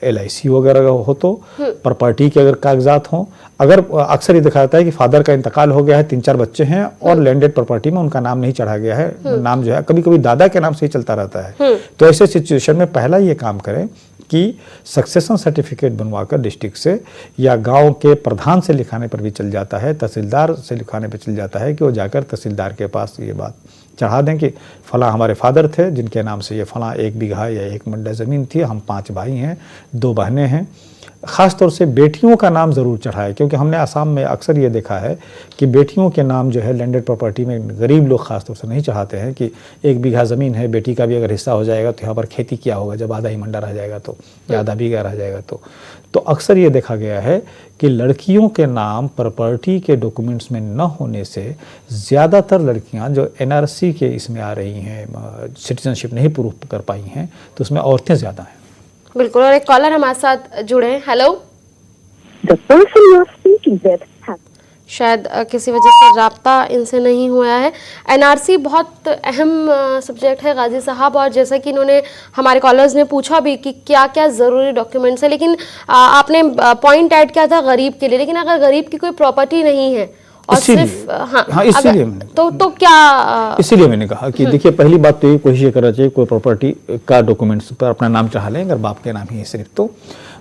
Speaker 2: LIC वगैरह हो तो, प्रॉपर्टी के अगर कागजात हों, अगर अक्सर ये दिखा जाता है कि फादर का इंतकाल हो गया है, 3-4 बच्चे हैं और लैंडेड प्रॉपर्टी में उनका नाम नहीं चढ़ा गया है, नाम जो है कभी कभी दादा के नाम से ही चलता रहता है, तो ऐसे सिचुएशन में पहला ये काम करें कि सक्सेशन सर्टिफिकेट बनवाकर डिस्ट्रिक्ट से या गांव के प्रधान से लिखाने पर भी चल जाता है, तहसीलदार से लिखाने पर चल जाता है कि वो जाकर तहसीलदार के पास ये बात चढ़ा दें कि फला हमारे फादर थे जिनके नाम से ये फला 1 बीघा या 1 मंडा ज़मीन थी, हम 5 भाई हैं, 2 बहनें हैं। ख़ास तौर से बेटियों का नाम ज़रूर चढ़ाए, क्योंकि हमने आसाम में अक्सर ये देखा है कि बेटियों के नाम जो है लैंडेड प्रॉपर्टी में गरीब लोग ख़ास तौर से नहीं चढ़ाते हैं कि 1 बीघा ज़मीन है, बेटी का भी अगर हिस्सा हो जाएगा तो यहाँ पर खेती क्या होगा जब आधा ही मंडा रह जाएगा तो, या आधा बीघा रह जाएगा तो अक्सर ये देखा गया है कि लड़कियों के नाम प्रॉपर्टी के डॉक्यूमेंट्स में न होने से ज़्यादातर लड़कियाँ जो NRC के इसमें आ रही हैं, सिटीजनशिप नहीं प्रूव कर पाई हैं, तो उसमें औरतें ज़्यादा हैं।
Speaker 1: बिल्कुल। और एक कॉलर हमारे साथ जुड़े हैं। हेलो शायद किसी वजह से राब्ता इनसे नहीं हुआ है। एनआरसी बहुत अहम सब्जेक्ट है गाजी साहब, और जैसा कि इन्होंने हमारे कॉलर्स ने पूछा भी कि क्या क्या ज़रूरी डॉक्यूमेंट्स है, लेकिन आपने पॉइंट ऐड किया था गरीब के लिए, लेकिन अगर गरीब की कोई प्रॉपर्टी नहीं है और सिर्फ हाँ
Speaker 2: इसीलिए
Speaker 1: तो क्या
Speaker 2: इसीलिए मैंने कहा कि देखिए, पहली बात तो ये कोशिश करना चाहिए कोई प्रॉपर्टी का डॉक्यूमेंट्स पर अपना नाम चढ़ा लें, अगर बाप के नाम ही है सिर्फ तो।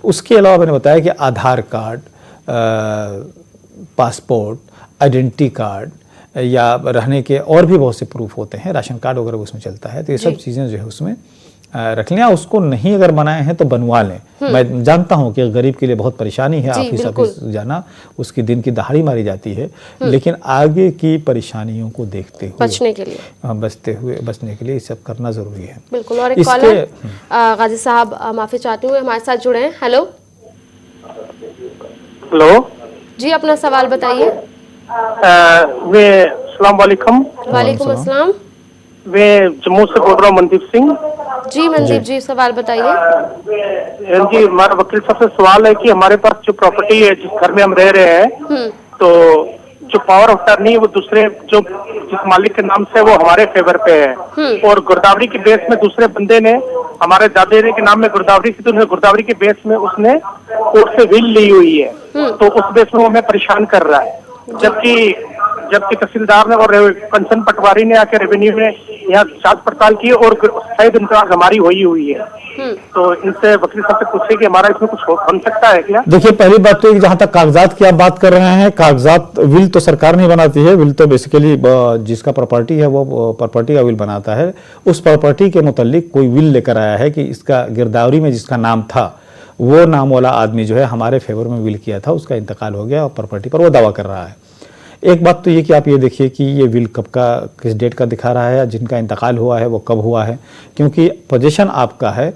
Speaker 2: उसके अलावा मैंने बताया कि आधार कार्ड, पासपोर्ट, आइडेंटिटी कार्ड या रहने के और भी बहुत से प्रूफ होते हैं, राशन कार्ड वगैरह उसमें चलता है, तो ये सब चीज़ें जो है उसमें रख लें। उसको नहीं अगर बनाए हैं तो बनवा लें। मैं जानता हूं कि गरीब के लिए बहुत परेशानी है ऑफिस जाना, उसकी दिन की दहाड़ी मारी जाती है, लेकिन आगे की परेशानियों को देखते हुए बचने के लिए ये सब करना जरूरी है।
Speaker 1: बिल्कुल। और एक कॉलर गाजी साहब माफी चाहती हूँ, हमारे साथ जुड़े हैं। हेलो जी, अपना सवाल बताइए।
Speaker 11: अस्सलाम वालेकुम।
Speaker 1: वालेकुम अस्सलाम।
Speaker 11: मैं जम्मू से बोल रहा हूँ, मनदीप सिंह।
Speaker 1: जी मनदीप जी, सवाल बताइए।
Speaker 11: जी, हमारा वकील साहब से सवाल है कि हमारे पास जो प्रॉपर्टी है, जिस घर में हम रह रहे हैं, तो जो पावर ऑफ टर्नी है वो दूसरे जो जिस मालिक के नाम से, वो हमारे फेवर पे है, और गिरदावरी के बेस में दूसरे बंदे ने हमारे दादा के नाम में गिरदावरी की, तो गिरदावरी के बेस में उसने कोर्ट से विल ली हुई है, तो उस बेस में वो हमें परेशान कर रहा है। जबकि तहसीलदार ने और कंचन पटवारी ने आके रेवेन्यू में यहाँ जांच पड़ताल की और शायद इंतजार हमारी हुई है। तो इनसे वकील साहब से पूछे कि हमारा इसमें कुछ बन सकता है क्या?
Speaker 2: देखिए, पहली बात तो जहां तक कागजात की आप बात कर रहे हैं, कागजात विल तो सरकार नहीं बनाती है, विल तो बेसिकली जिसका प्रॉपर्टी है वो प्रॉपर्टी का विल बनाता है। उस प्रॉपर्टी के मुतालिक कोई विल लेकर आया है कि इसका गिरदावरी में जिसका नाम था, वो नाम वाला आदमी जो है हमारे फेवर में विल किया था, उसका इंतकाल हो गया और प्रॉपर्टी पर वो दावा कर रहा है। एक बात तो ये कि आप ये देखिए कि ये विल कब का, किस डेट का दिखा रहा है, जिनका इंतकाल हुआ है वो कब हुआ है, क्योंकि पोजीशन आपका है।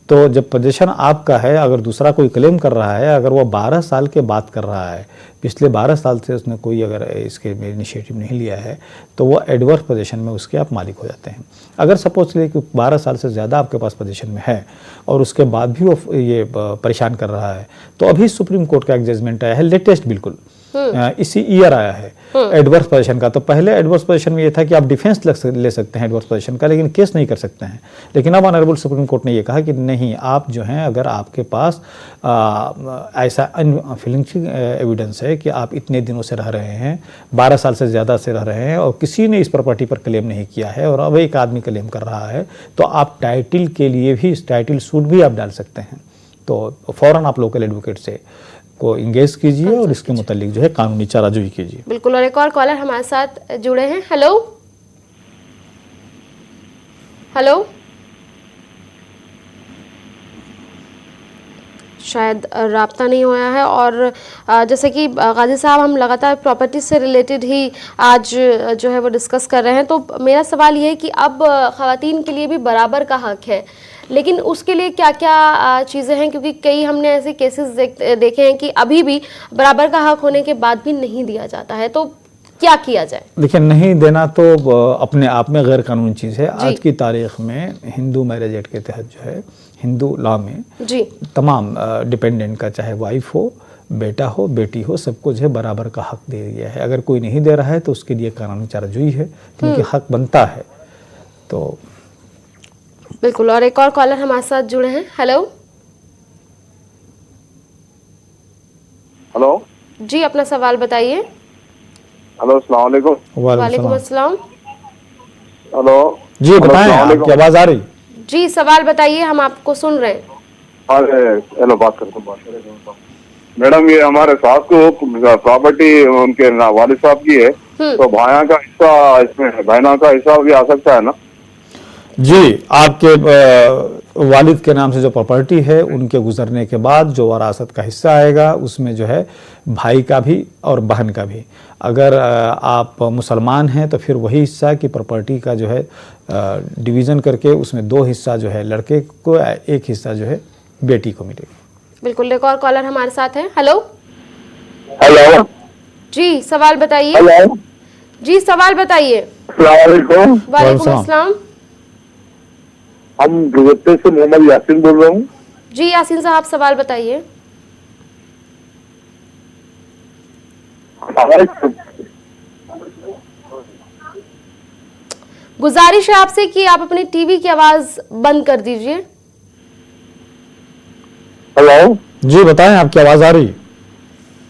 Speaker 2: तो जब पोजीशन आपका है, अगर दूसरा कोई क्लेम कर रहा है, अगर वो 12 साल के बात कर रहा है, पिछले 12 साल से उसने कोई अगर इसके इनिशिएटिव नहीं लिया है, तो वो एडवर्स पोजीशन में उसके आप मालिक हो जाते हैं। अगर सपोज ले कि 12 साल से ज़्यादा आपके पास पोजीशन में है और उसके बाद भी वो ये परेशान कर रहा है, तो अभी सुप्रीम कोर्ट का एक जजमेंट आया है, लेटेस्ट बिल्कुल इसी ईयर आया है एडवर्स पोजीशन का। तो पहले एडवर्स पोजीशन में ये था कि आप डिफेंस ले सकते हैं एडवर्स पोजीशन का, लेकिन केस नहीं कर सकते हैं। लेकिन अब ऑनरेबल सुप्रीम कोर्ट ने ये कहा कि नहीं, आप जो हैं, अगर आपके पास ऐसा अनफिलिंग एविडेंस है कि आप इतने दिनों से रह रहे हैं, 12 साल से ज़्यादा से रह रहे हैं और किसी ने इस प्रॉपर्टी पर क्लेम नहीं किया है और अब एक आदमी क्लेम कर रहा है, तो आप टाइटल के लिए भी टाइटल सूट भी आप डाल सकते हैं। तो फौरन आप लोकल एडवोकेट से को इंगेज कीजिए और इसके मुतालिक जो है कानूनी चाराजोई कीजिए।
Speaker 1: बिल्कुल। और एक और कॉलर हमारे साथ जुड़े हैं। हेलो शायद राब्ता नहीं हुआ है। और जैसे कि गाजी साहब, हम लगातार प्रॉपर्टी से रिलेटेड ही आज जो है वो डिस्कस कर रहे हैं, तो मेरा सवाल ये है कि अब ख़वातीन के लिए भी बराबर का हक है, लेकिन उसके लिए क्या क्या चीज़ें हैं, क्योंकि कई हमने ऐसे केसेस देखे हैं कि अभी भी बराबर का हक होने के बाद भी नहीं दिया जाता है, तो क्या किया जाए?
Speaker 2: देखिए, नहीं देना तो अपने आप में गैर कानूनी चीज़ है। आज की तारीख में हिंदू मैरिज एक्ट के तहत जो है, हिंदू लॉ में तमाम डिपेंडेंट का, चाहे वाइफ हो, बेटा हो, बेटी हो, सबको जो है बराबर का हक दे दिया है। अगर कोई नहीं दे रहा है तो उसके लिए कानूनी चाराजोई है, क्योंकि हक बनता है। तो
Speaker 1: बिल्कुल। और एक और कॉलर हमारे साथ जुड़े हैं। हेलो जी, अपना सवाल बताइए।
Speaker 10: हेलो, अस्सलाम वालेकुम।
Speaker 1: वालेकुम अस्सलाम।
Speaker 10: हेलो
Speaker 2: जी, बताएं, आपकी आवाज आ रही?
Speaker 1: जी, सवाल बताइए, हम आपको सुन रहे हैं।
Speaker 10: हेलो, बात करता हूँ मैडम। ये हमारे सास को प्रॉपर्टी उनके वालिद साहब की है, तो भाया का हिस्सा इसमें, बहना का हिस्सा भी आ सकता है ना?
Speaker 2: जी, आपके वालिद के नाम से जो प्रॉपर्टी है, उनके गुजरने के बाद जो वरासत का हिस्सा आएगा, उसमें जो है भाई का भी और बहन का भी। अगर आप मुसलमान हैं तो फिर वही हिस्सा की प्रॉपर्टी का जो है डिवीज़न करके उसमें 2 हिस्सा जो है लड़के को, 1 हिस्सा जो है बेटी को मिलेगा।
Speaker 1: बिल्कुल। एक और कॉलर हमारे साथ है। हेलो जी, सवाल बताइए। जी, सवाल बताइए। वालेकुम अस्सलाम।
Speaker 10: हम गुजरते से मोहम्मद यासीन बोल रहा हूँ।
Speaker 1: जी यासीन साहब, सवाल बताइए। गुजारिश है आपसे कि आप अपने टीवी की आवाज बंद कर दीजिए।
Speaker 10: हेलो
Speaker 2: जी बताएं, आपकी आवाज आ रही है।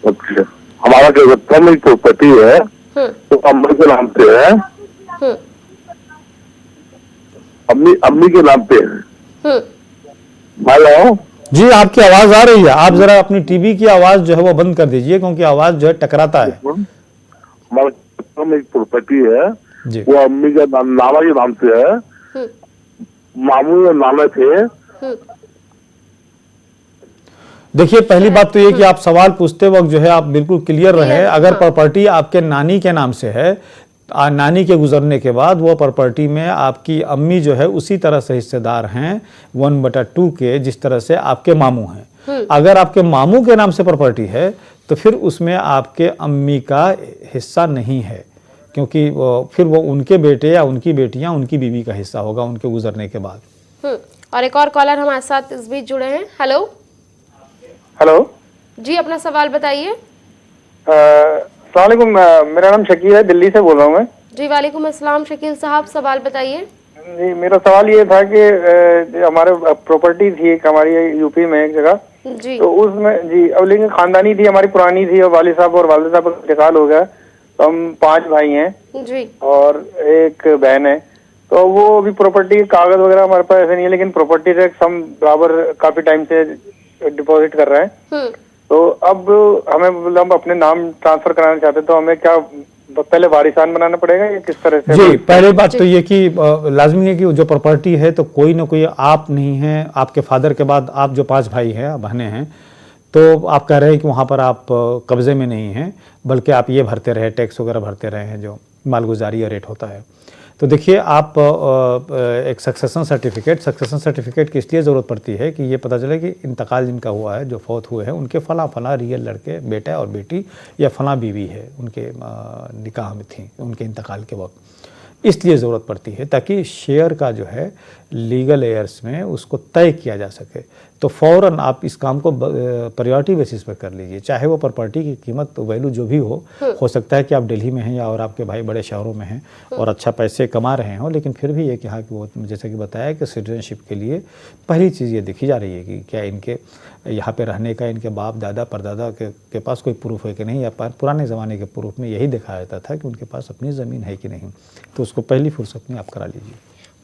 Speaker 10: अच्छा, हमारा जो फैमिली प्रॉपर्टी है तो अम्मी के नाम पे है, अम्मी के नाम पे है। हेलो
Speaker 2: जी आपकी आवाज आ रही है, आप जरा अपनी टीवी की आवाज जो है वो बंद कर दीजिए, क्योंकि आवाज जो है टकराता है।
Speaker 10: हमारा एक प्रॉपर्टी है
Speaker 2: जी,
Speaker 10: वो अम्मी का नाना के नाम से है, मामू और नाना थे।
Speaker 2: देखिए पहली बात तो ये कि आप सवाल पूछते वक्त जो है आप बिल्कुल क्लियर रहे। अगर प्रॉपर्टी आपके नानी के नाम से है, नानी के गुजरने के बाद वो प्रॉपर्टी में आपकी अम्मी जो है उसी तरह से हिस्सेदार हैं 1/2 के, जिस तरह से आपके मामू हैं। अगर आपके मामू के नाम से प्रॉपर्टी है तो फिर उसमें आपके अम्मी का हिस्सा नहीं है, क्योंकि फिर वो उनके बेटे या उनकी बेटियां, उनकी बीवी का हिस्सा होगा उनके गुजरने के बाद।
Speaker 1: और एक और कॉलर हमारे साथ इस बीच जुड़े हैं। हेलो
Speaker 12: हेलो
Speaker 1: जी, अपना सवाल बताइए।
Speaker 12: अस्सलामुअलैकुम, मेरा नाम शकील है, दिल्ली से बोल रहा हूँ मैं।
Speaker 1: जी वालेकुम अस्सलाम शकील साहब, सवाल बताइए।
Speaker 12: जी मेरा सवाल ये था कि हमारे प्रॉपर्टी थी एक हमारी यूपी में एक जगह
Speaker 1: जी,
Speaker 12: तो उसमें जी अब लेकिन खानदानी थी, हमारी पुरानी थी और वालिद साहब और वालिदा साहब का इंतकाल हो गया, तो हम 5 भाई हैं
Speaker 1: जी
Speaker 12: और एक बहन है। तो वो अभी प्रॉपर्टी कागज वगैरह हमारे पास ऐसे नहीं है, लेकिन प्रॉपर्टी टैक्स हम बराबर काफी टाइम से डिपॉजिट कर रहे हैं। तो अब हमें मतलब हम अपने नाम ट्रांसफर कराना चाहते हैं, तो हमें क्या पहले वारिसान बनाना पड़ेगा या किस तरह से?
Speaker 2: जी पहले बात तो ये कि लाजमी है कि जो प्रॉपर्टी है तो कोई ना कोई, आप नहीं हैं, आपके फादर के बाद आप जो 5 भाई हैं, बहनें हैं, तो आप कह रहे हैं कि वहाँ पर आप कब्जे में नहीं हैं, बल्कि आप ये भरते रहे, टैक्स वगैरह भरते रहे हैं जो मालगुजारी या रेट होता है। तो देखिए आप एक सक्सेशन सर्टिफिकेट की इसलिए ज़रूरत पड़ती है कि ये पता चले कि इंतकाल जिनका हुआ है, जो फौत हुए हैं, उनके फला रियल लड़के, बेटा और बेटी या फला बीवी है, उनके निकाह में थी उनके इंतकाल के वक्त, इसलिए ज़रूरत पड़ती है ताकि शेयर का जो है लीगल एयर्स में उसको तय किया जा सके। तो फ़ौरन आप इस काम को प्रायोरिटी बेसिस पर कर लीजिए, चाहे वो प्रॉपर्टी की कीमत वैल्यू जो भी हो सकता है कि आप दिल्ली में हैं या और आपके भाई बड़े शहरों में हैं और अच्छा पैसे कमा रहे हों, लेकिन फिर भी ये कहा कि वो जैसे कि बताया कि सिटीजनशिप के लिए पहली चीज़ ये देखी जा रही है कि क्या इनके यहाँ पे रहने का इनके बाप दादा परदादा के पास कोई प्रूफ है कि नहीं, या पुराने ज़माने के प्रूफ में यही दिखाया जाता था कि उनके पास अपनी ज़मीन है कि नहीं, तो उसको पहली फुर्सत में आप करा लीजिए।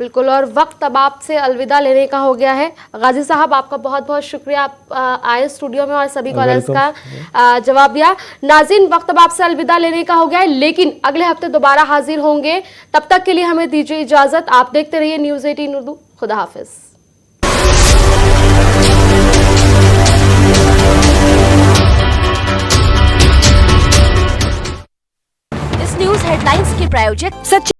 Speaker 1: बिल्कुल, और वक्त अब आपसे अलविदा लेने का हो गया है। गाजी साहब आपका बहुत बहुत शुक्रिया, आप आए स्टूडियो में और सभी कॉलर्स का जवाब दिया। नाज़रीन, वक्त अब आपसे अलविदा लेने का हो गया है, लेकिन अगले हफ्ते दोबारा हाजिर होंगे। तब तक के लिए हमें दीजिए इजाजत। आप देखते रहिए न्यूज़ 18 उर्दू। खुदा हाफिज।
Speaker 13: इस न्यूज हेडलाइंस के प्रायोजक